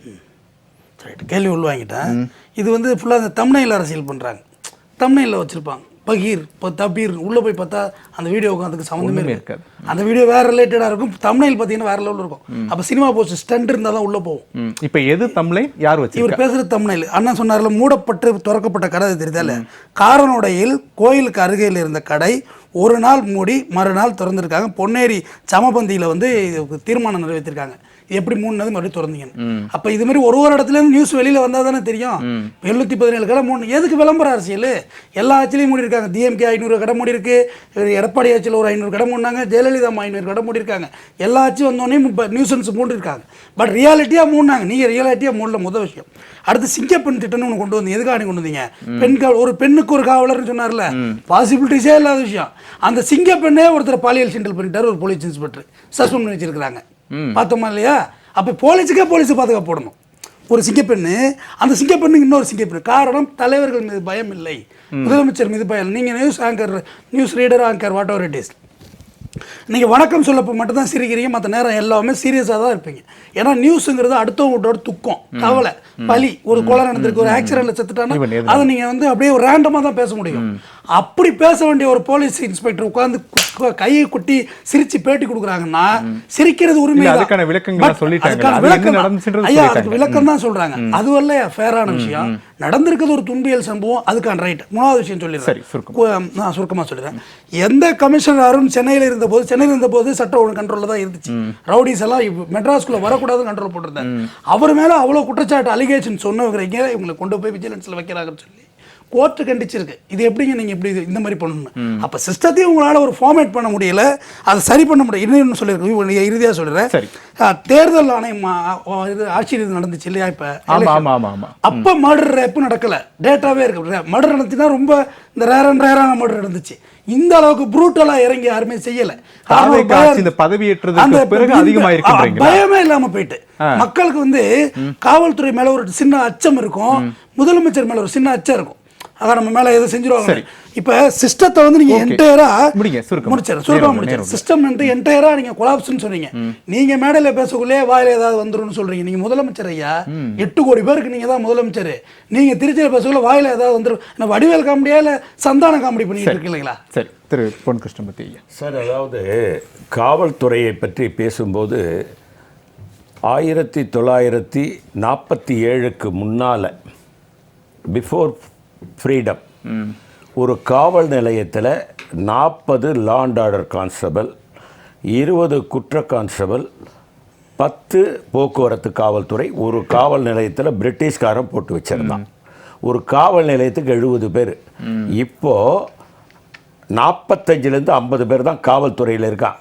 கேள்வி உள்வாங்கிட்டேன். இது வந்து ஃபுல்லாக அந்த தம்ப்நெயில் அரசியல் பண்ணுறாங்க. தம்ப்நெயிலில் வச்சுருப்பாங்க பகீர் தபீர், உள்ளே போய் பார்த்தா அந்த வீடியோவுக்கு அதுக்கு சம்மந்தமே இருக்காது. அந்த வீடியோ வேறு ரிலேட்டடாக இருக்கும், தம்ப்நெயில் பார்த்தீங்கன்னா வேறு லெவலில் இருக்கும். அப்போ சினிமா போஸ்ட் ஸ்டண்ட் இருந்தால் தான் உள்ளே போகும். இப்போ எது தம்ப்நெயில் யார் வச்சு இவர் பேசுகிறது தம்ப்நெயில்? அண்ணா சொன்னார்ல, மூடப்பட்டு திறக்கப்பட்ட கடை தெரியுதால, காரனோடையில் கோயிலுக்கு அருகையில் இருந்த கடை ஒரு நாள் மூடி மறுநாள் திறந்துருக்காங்க. பொன்னேரி சமபந்தியில் வந்து தீர்மானம் நிறைவேற்றிருக்காங்க. எப்படி 3 நாள் மறுபடியும் திறந்தீங்க. அப்போ இது மாதிரி ஒரு இடத்துல நியூஸ் வெளியில் வந்தால் தானே தெரியும். 717 கடை 3, எதுக்கு விளம்பர அரசியல்? எல்லா ஆட்சியிலையும் மூடி இருக்காங்க. டிஎம்கே 500 கடை மூடி இருக்கு, எடப்பாடி ஆட்சியில் ஒரு 500 கடை மூடினாங்க, ஜெயலலிதா 500 கடை மூடி இருக்காங்க. எல்லா ஆட்சியும் வந்தோடனே நியூசன்ஸ் மூடி இருக்காங்க. பட் ரியாலிட்டியாக மூடினாங்க. நீங்கள் ரியாலிட்டியாக மூடல, முதல் விஷயம். அடுத்து சிங்கப்பெண் திட்டம்னு ஒன்று கொண்டு வந்து, எதுக்காக கொண்டு வந்தீங்க? ஒரு பெண்ணுக்கு ஒரு காவலர்னு சொன்னார்ல, பாசிபிலிட்டிஸே இல்லாத விஷயம். அந்த சிங்கப்பெண்ணே ஒருத்தர் பாலியல் சிண்டல் பண்ணிட்டார், ஒரு போலீஸ் இன்ஸ்பெக்டர் சஸ்பெண்ட் பண்ணி வச்சிருக்காங்க. பார்த்தோமா இல்லையா? அப்போ போலீஸுக்கே போலீஸ் பாதுகாப்பு போடணும். ஒரு சிங்கப்பெண்ணு, அந்த சிங்கப்பெண்ணுக்கு இன்னொரு சிங்கப்பெண்ணு. காரணம், தலைவர்கள் மீது பயம் இல்லை, முதலமைச்சர் மீது பயம். நீங்கள் news reader anchor whatever it is, நீங்கள் வணக்கம் சொல்லப்போ மட்டும்தான் சிரிக்கிறீங்க, மற்ற நேரம் எல்லாமே சீரியஸாக தான் இருப்பீங்க. ஏன்னா நியூஸுங்கிறது அடுத்தவங்களோட துக்கம், கவலை, பலி. ஒரு கொலை நடந்திருக்கு, ஒரு ஆக்சிடென்ட்ல செத்துட்டானா அதை நீங்கள் வந்து அப்படியே ஒரு ரேண்டமாக தான் பேச முடியும். அப்படி பேச வேண்டிய ஒரு போலீஸ் இன்ஸ்பெக்டர் உட்கார்ந்து கையை கொட்டி சிரிச்சு பேட்டி கொடுக்குறாங்கன்னா சிரிக்கிறது உரிமை. அதுக்கான விளக்கம் தான் சொல்றாங்க. அது அல்ல ஃபேரான விஷயம். நடந்திருக்கிறது ஒரு துன்பியல் சம்பவம், அதுக்கான ரைட். 3வது விஷயம் சொல்லிடுறேன், நான் சுருக்கமாக சொல்லிடுறேன். எந்த கமிஷனரும் சென்னையில் இருந்தபோது சட்ட ஒழுங்கு கண்ட்ரோலில் தான் இருந்துச்சு. ரவுடிஸ் எல்லாம் மெட்ராஸ்குள்ள வரக்கூடாதுன்னு கண்ட்ரோல் போட்டிருந்தாங்க. அவர் மேலே அவ்வளோ குற்றச்சாட்டு அலிகேஷன் சொன்னவங்க இவங்களை கொண்டு போய் விஜிலன்ஸில் வைக்கிறாங்கன்னு சொல்லி கோர்ட்டு கண்டிச்சிருக்கு. இது எப்படிங்க நீங்கள் இப்படி இந்த மாதிரி பண்ணணும்? அப்போ சிஸ்டத்தையும் உங்களால் ஒரு ஃபார்மேட் பண்ண முடியல, அதை சரி பண்ண முடியல. இன்னும் சொல்லியிருக்கேன், இறுதியாக சொல்கிறேன். தேர்தல் ஆணையம் இது ஆட்சியில் நடந்துச்சு இல்லையா? இப்போ அப்போ மர்டர் ரேப்பு நடக்கலை, டேட்டாவே இருக்கு. மர்டர் நடந்துச்சுன்னா ரொம்ப இந்த ரேரான மர்டர் நடந்துச்சு. இந்த அளவுக்கு ப்ரூட்டலாக இறங்கி யாருமே செய்யலை. பயமே இல்லாமல் போயிட்டு மக்களுக்கு வந்து காவல்துறை மேலே ஒரு சின்ன அச்சம் இருக்கும், முதலமைச்சர் மேலே ஒரு சின்ன அச்சம் இருக்கும். அதான் நம்ம மேலே எதுவும் செஞ்சிருவாங்க. இப்போ சிஸ்டத்தை வந்து நீங்கள் என்டையராக சிஸ்டம் வந்து என்டையராக நீங்கள் கொலாப்ஸ்ன்னு சொன்னீங்க. நீங்கள் மேடையில் பேசக்குள்ளே வாயில் ஏதாவது வந்துரும்னு சொல்கிறீங்க. நீங்கள் முதலமைச்சர் ஐயா, 8 கோடி பேருக்கு நீங்கள் தான் முதலமைச்சர். நீங்கள் திருச்சியில் பேசக்குள்ள வாயில் ஏதாவது வந்துடும். வடிவேல் காமெடியா இல்லை சந்தான காமெடி பண்ணிட்டு இருக்கு இல்லைங்களா? சரி திரு பொன் கிருஷ்ணமூர்த்தி ஐயா. சார், அதாவது காவல்துறையை பற்றி பேசும்போது 1947க்கு முன்னால், பிஃபோர் ஃப்ரீடம், ஒரு காவல் நிலையத்தில் 40 லா அண்ட் ஆர்டர் கான்ஸ்டபிள், 20 குற்ற கான்ஸ்டபிள், 10 போக்குவரத்து காவல்துறை ஒரு காவல் நிலையத்தில் பிரிட்டிஷ்காரன் போட்டு வச்சிருந்தான். ஒரு காவல் நிலையத்துக்கு 70 பேர். இப்போது 45லேருந்து 50 பேர் தான் காவல்துறையில் இருக்கான்.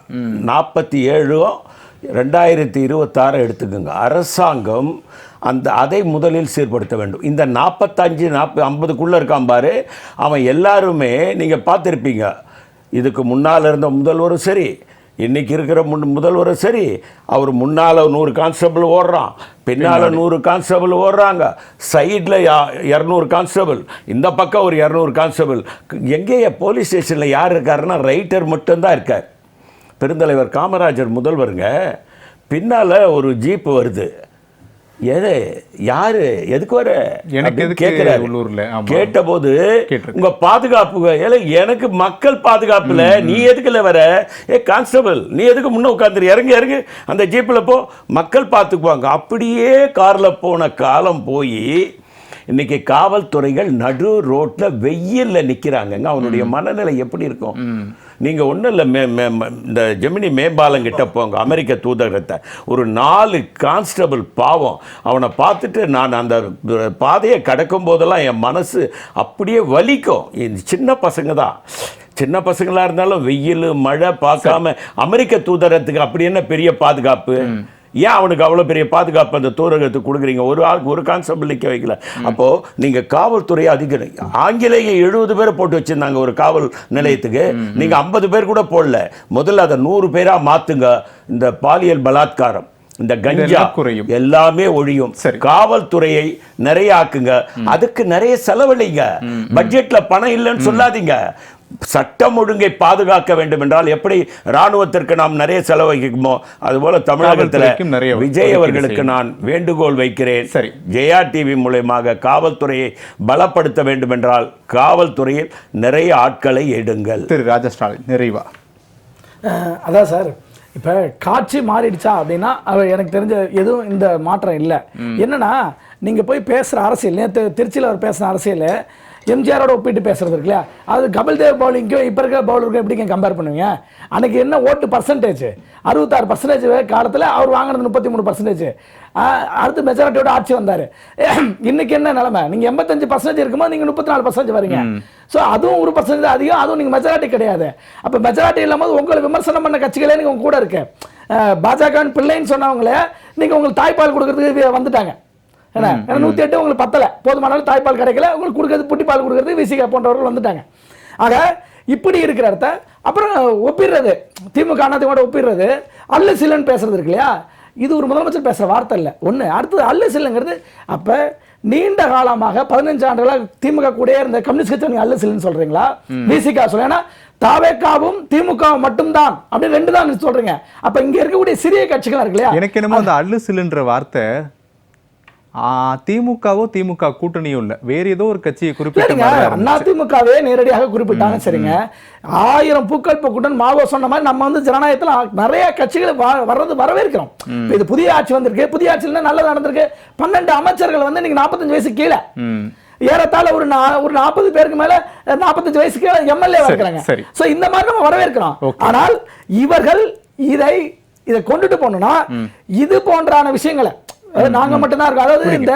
47 2026 எடுத்துக்கோங்க. அரசாங்கம் அதை முதலில் சீர்படுத்த வேண்டும். இந்த 45-50க்குள்ளே இருக்கான் பாரு, அவன் எல்லாருமே நீங்கள் பார்த்துருப்பீங்க. இதுக்கு முன்னால் இருந்த முதல்வரும் சரி, இன்றைக்கி இருக்கிற முதல்வரும் சரி, அவர் முன்னால் 100 கான்ஸ்டபிள் ஓடுறான், பின்னால் 100 கான்ஸ்டபிள் ஓடுறாங்க, சைடில் 200 கான்ஸ்டபிள், இந்த பக்கம் ஒரு 200 கான்ஸ்டபிள். எங்கேயே போலீஸ் ஸ்டேஷனில் யார் இருக்காருன்னா ரைட்டர் மட்டும்தான் இருக்கார். பெருந்தலைவர் காமராஜர் முதல்வருங்க, பின்னால் ஒரு ஜீப்பு வருது, யாரு எதுக்கு வர கேட்டபோது உங்க பாதுகாப்பு, எனக்கு மக்கள் பாதுகாப்புல நீ எதுக்குல வர, கான்ஸ்டபிள் நீ எதுக்கு முன்ன உட்காந்துரு, இறங்கு அந்த ஜீப்ல போ, மக்கள் பார்த்துக்குவாங்க. அப்படியே கார்ல போன காலம் போய் இன்னைக்கு காவல்துறைகள் நடு ரோட்ல வெயில்ல நிக்கிறாங்க. அவனுடைய மனநிலை எப்படி இருக்கும்? நீங்க ஒன்றும் இல்லை, இந்த ஜெமினி மேம்பாலம் கிட்ட போங்க, அமெரிக்க தூதரகத்தை, ஒரு 4 கான்ஸ்டபிள் பாவம், அவனை பார்த்துட்டு நான் அந்த பாதையை கடக்கும் போதெல்லாம் என் மனசு அப்படியே வலிக்கும். சின்ன பசங்க தான், சின்ன பசங்களாக இருந்தாலும் வெயில் மழை பார்க்காம அமெரிக்க தூதரகத்துக்கு அப்படி என்ன பெரிய பாதுகாப்பு? ஏன் அவனுக்கு அவ்வளோ பெரிய பாதுகாப்பு அந்த தூதரகத்துக்கு கொடுக்குறீங்க? ஒரு ஆளுக்கு ஒரு கான்ஸ்டபிள் நிற்க வைக்கல. அப்போது நீங்கள் காவல்துறையை அதிகம், ஆங்கிலேய 70 பேரை போட்டு வச்சுருந்தாங்க ஒரு காவல் நிலையத்துக்கு, நீங்கள் 50 பேர் கூட போடல. முதல்ல அதை 100 பேராக மாற்றுங்க. இந்த பாலியல் பலாத்காரம், இந்த கஞ்சா குறையும், எல்லாமே ஒழியும். காவல்துறையை நிறைய ஆக்குங்க, அதுக்கு நிறைய செலவழிங்க. பட்ஜெட்ல பணம் இல்லைன்னு சொல்லாதீங்க. சட்டம் ஒழுங்கை பாதுகாக்க வேண்டும் என்றால் எப்படி ராணுவத்திற்கு நாம் நிறைய செலவழிக்குமோ அதுபோல தமிழகத்தில் விஜய் அவர்களுக்கு நான் வேண்டுகோள் வைக்கிறேன். சரி, ஜெயா டிவி மூலமாக காவல்துறையை பலப்படுத்த வேண்டும் என்றால் காவல்துறையில் நிறைய ஆட்களை எடுங்கள். திரு ராஜா ஸ்டாலின் நிறைவா? அதான் சார், இப்போ காட்சி மாறிடுச்சா அப்படின்னா எனக்கு தெரிஞ்ச எதுவும் இந்த மாற்றம் இல்லை. என்னன்னா நீங்கள் போய் பேசுகிற அரசியல், நேற்று திருச்சியில் அவர் பேசுகிற அரசியல் எம்ஜிஆரோட ஒப்பிட்டு பேசுறது இருக்கு இல்லையா, அது கபில் தேவ் பவுலிங்க்கும் இப்போ இருக்கிற பவுலருக்கும் எப்படிங்க கம்பேர் பண்ணுவீங்க? அன்றைக்கி என்ன ஓட்டு பர்சன்டேஜ் 66% காலத்தில் அவர் வாங்கினது 33%. அடுத்து மெஜாரிட்டியோட ஆட்சி வந்தார். இன்னைக்கு என்ன நிலைமை? நீங்கள் 85% இருக்கும்போது நீங்கள் 34% வரீங்க. ஸோ அதுவும் 1% அதிகம், அதுவும் நீங்கள் மெஜாரிட்டி கிடையாது. அப்போ மெஜாரிட்டி இல்லாமல் உங்களை விமர்சனம் பண்ண கட்சிகளே நீங்கள் கூட இருக்கு. பாஜக பிள்ளைன்னு சொன்னவங்களே நீங்கள் உங்களுக்கு தாய்ப்பால் கொடுக்கறதுக்கு வந்துட்டாங்க. ஏன்னா 108 உங்களுக்கு பத்தலை, போதுமான தாய்ப்பால் கிடைக்கல, உங்களுக்கு கொடுக்கறது புட்டிப்பால் கொடுக்கறது விசிகா போன்றவர்கள் வந்துட்டாங்க. ஆக இப்படி இருக்கிற இடத்த அப்புறம் ஒப்பிடுறது, திமுக அதிமுக ஒப்பிடுறது, அல்ல சிலன்னு பேசுறது இருக்கு இல்லையா, இது ஒரு முதலமைச்சர் பேசுகிற வார்த்தை இல்லை. ஒன்று. அடுத்தது அல்ல சில்லுங்கிறது, அப்போ நீண்ட காலமாக 15 ஆண்டுகளாக திமுக கூட இருந்த கம்யூனிஸ்ட் கட்சி அல்ல சில்லுன்னு சொல்றீங்களா? விசிகா சொல்ல, ஏன்னா தாவேக்காவும் திமுகவும் மட்டும்தான் அப்படி 2 தான் சொல்றீங்க. அப்ப இங்க இருக்கக்கூடிய சிறிய கட்சிகள் இருக்கு இல்லையா, எனக்கு என்னமோ அந்த அல்லு சில்லுன்ற வார்த்தை திமுகவோ திமுக கூட்டணியும் இல்ல, வேற ஏதோ ஒரு கட்சியை குறிப்பிட்ட அதிமுகவே நேரடியாக குறிப்பிட்டாங்க. சரிங்க, 1000 பூக்கள் கூட்டம் மாவோ சொன்ன மாதிரி நம்ம வந்து ஜனநாயகத்துல நிறைய கட்சிகள் வர்றது வரவேற்கிறோம். இது புதிய ஆட்சி வந்திருக்கு, புதிய ஆட்சியில நல்லது நடந்திருக்கு. 12 அமைச்சர்கள் வந்து நீங்க 45 வயசு கீழே, ஏறத்தாழ ஒரு 40 பேருக்கு மேல 45 வயசுக்கு எம்எல்ஏ இருக்கிறாங்க. சோ இந்த மாதிரி நம்ம வரவேற்கிறோம். ஆனால் இவர்கள் இதை கொண்டுட்டு போனோம்னா இது போன்றான விஷயங்களை நாங்க மட்டும்தான் இருக்கோம். அதாவது இந்த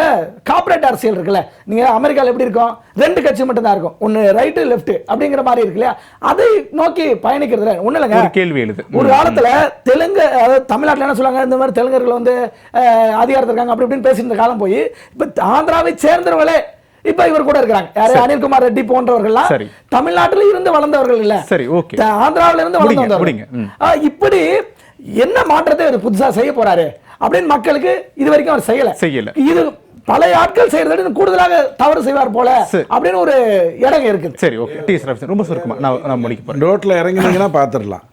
கார்ப்பரேட் அரசியல் இருக்குல்ல, நீங்க அமெரிக்கால எப்படி இருக்கும், 2 கட்சி மட்டும் தான் இருக்கும், ஒன்னு ரைட் லெஃப்ட் அப்படிங்கிற மாதிரி இருக்கு இல்லையா, அதை நோக்கி பயணிக்கிறதுல ஒண்ணு இல்லைங்க. ஒரு கேள்வி எழுது. ஒரு காலத்துல தெலுங்கு, அதாவது தமிழ்நாட்டுல என்ன சொல்லுவாங்க, இந்த மாதிரி தெலுங்கர்கள் வந்து அதிகாரத்தில் இருக்காங்க அப்படி இப்படின்னு பேசியிருந்த காலம் போய் இப்ப ஆந்திராவை சேர்ந்தவர்களே இப்ப இவர் கூட இருக்காங்க. யாரு, அனில்குமார் ரெட்டி போன்றவர்கள்லாம் தமிழ்நாட்டில் இருந்து வளர்ந்தவர்கள் இல்ல, சரி, ஓகே, ஆந்திராவில இருந்து வளர்ந்தவர்கள். இப்படி என்ன மாற்றத்தை அவர் புதுசா செய்ய போறாரு அப்படின்னு மக்களுக்கு இது வரைக்கும் அவர் செய்யல. இது பழைய ஆட்கள் செய்யறதை கூடுதலாக தவறு செய்வார் போல அப்படின்னு ஒரு இடம் இருக்குது. சரி, ஓகே. டி எஸ் ரொம்ப சுருக்கமா நான் முடிக்க போறேன். ரோட்ல இறங்கினீங்கன்னா பார்த்துடலாம்.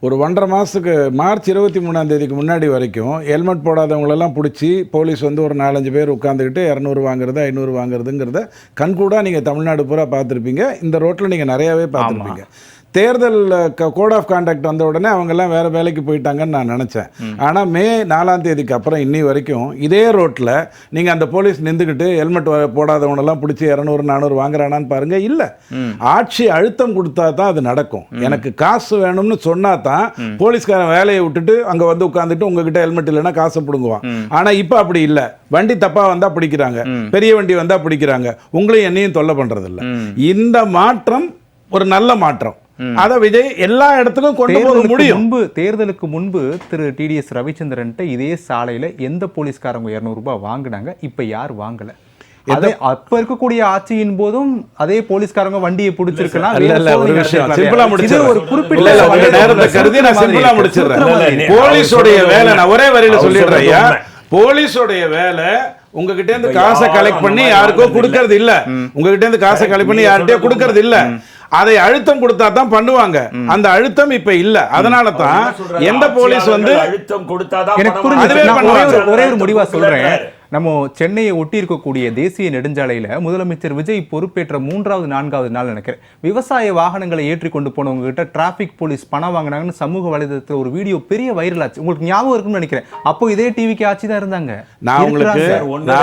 ஒரு 1.5 மாதத்துக்கு மார்ச் 23ஆம் முன்னாடி வரைக்கும் ஹெல்மெட் போடாதவங்களெல்லாம் பிடிச்சி போலீஸ் வந்து ஒரு 4-5 பேர் உட்காந்துக்கிட்டு 200 வாங்குறது 500 வாங்குறதுங்கிறத கண்கூடாக நீங்கள் தமிழ்நாடு பூரா பார்த்துருப்பீங்க. இந்த ரோட்டில் நீங்கள் நிறையாவே பார்த்துருப்பீங்க. தேர்தல் கோட் ஆஃப் கான்டாக்ட் வந்த உடனே அவங்கெல்லாம் வேறு வேலைக்கு போயிட்டாங்கன்னு நான் நினச்சேன். ஆனால் மே 4ஆம் தேதிக்கு அப்புறம் இன்னி வரைக்கும் இதே ரோட்டில் நீங்கள் அந்த போலீஸ் நின்றுக்கிட்டு ஹெல்மெட் போடாதவனெல்லாம் பிடிச்சி 200-400 வாங்குறானான்னு பாருங்கள். இல்லை, ஆட்சி அழுத்தம் கொடுத்தா தான் அது நடக்கும். எனக்கு காசு வேணும்னு சொன்னா தான் போலீஸ்காரன் வேலையை விட்டுட்டு அங்கே வந்து உட்காந்துட்டு உங்ககிட்ட ஹெல்மெட் இல்லைன்னா காசை பிடுங்குவான். ஆனால் இப்போ அப்படி இல்லை. வண்டி தப்பாக வந்தால் பிடிக்கிறாங்க, பெரிய வண்டி வந்தால் பிடிக்கிறாங்க, உங்களையும் என்னையும் தொல்லை பண்ணுறதில்ல. இந்த மாற்றம் ஒரு நல்ல மாற்றம். அத விஜய் எல்லா இடத்துக்கும் கொண்டு போக முடியும். தேர்தலுக்கு முன்பு திரு டிடிஎஸ் ரவிச்சந்திரன் இதே சாலையில எந்த போலீஸ்காரங்க 200 ரூபாய் வாங்கினாங்க, இப்ப யார் வாங்கல? அதே அப்ப இருக்கக்கூடிய ஆட்சியின் போதும் அதே போலீஸ்காரங்க வண்டியை பிடிச்சிருக்கலாம். ஒரு விஷயம் சிம்பிளா முடிச்சிடுறேன். ஒரு குறிப்பிட்ட நேரத்தை கருதி நான் சிம்பிளா முடிச்சிடுறேன். போலீஸோடைய வேலை நான் ஒரே வரியில சொல்லிடுறேன் ஐயா. போலீஸோடைய வேலை உங்ககிட்ட இருந்து காசை கலெக்ட் பண்ணி யாருக்கோ கொடுக்கறது இல்ல. உங்ககிட்ட இருந்து காசை கலெக்ட் பண்ணி யார்கிட்டயோ கொடுக்கறது இல்ல. அதை அழுத்தம் கொடுத்தா தான் பண்ணுவாங்க. அந்த அழுத்தம் இப்ப இல்ல. அதனால தான் எந்த போலீஸ் வந்து அழுத்தம் கொடுத்தாதான் எனக்கு புரிஞ்சு. ஒரே ஒரு முடிவா சொல்றேன். நம்ம சென்னையை ஒட்டி இருக்கக்கூடிய தேசிய நெடுஞ்சாலையில முதலமைச்சர் விஜய் பொறுப்பேற்ற 3வது 4வது நாள் நினைக்கிறேன், விவசாய வாகனங்களை ஏற்றி கொண்டு போனவங்க கிட்ட டிராபிக் போலீஸ் பணம் வாங்கினாங்கன்னு சமூக வலைதளத்தில் ஒரு வீடியோ பெரிய வைரல் ஆச்சு. உங்களுக்கு ஞாபகம் இருக்குன்னு நினைக்கிறேன். அப்போ இதே டிவிக்கு ஆட்சி தான் இருந்தாங்க. நான்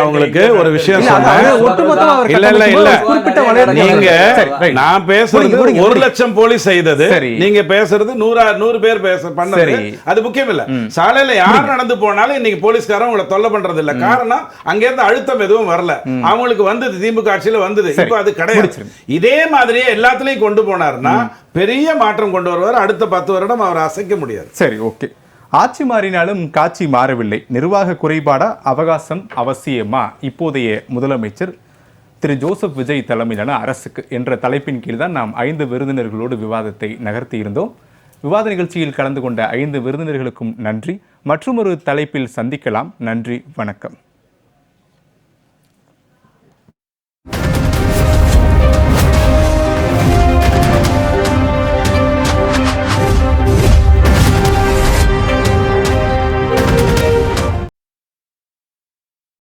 உங்களுக்கு ஒரு விஷயம் சொன்னேன். நான் பேசுறது 1 லட்சம் போலீஸ் செய்தது, நீங்க பேசுறது 100 பேர் பண்ணது. அது முக்கியம் இல்ல. சாலையில யார் நடந்து போனாலும் இன்னைக்கு போலீஸ்காரன் உங்களை தொல்லை பண்றது இல்ல. காரணம் அங்க இருந்து அழுத்தம் எதுவும் வரல. அவங்களுக்கு வந்தது திமுக ஆட்சியில வந்தது. இப்ப அது கிடையாது. இதே மாதிரியே எல்லாத்துலயும் கொண்டு போனார்னா பெரிய மாற்றம் கொண்டு வருவார். அடுத்த 10 வருடம் அவர் அசைக்க முடியாது. சரி, ஓகே. ஆட்சி மாறினாலும் காட்சி மாறவில்லை. நிர்வாக குறைபாடா, அவகாசம் அவசியமா? இப்போதைய முதலமைச்சர் திரு ஜோசப் விஜய் தலைமையிலான அரசுக்கு என்ற தலைப்பின் கீழ் தான் நாம் 5 விருந்தினர்களோடு விவாதத்தை நகர்த்தி இருந்தோம். விவாத நிகழ்ச்சியில் கலந்து கொண்ட 5 விருந்தினர்களுக்கும் நன்றி. மற்றொரு தலைப்பில் சந்திக்கலாம். நன்றி, வணக்கம்.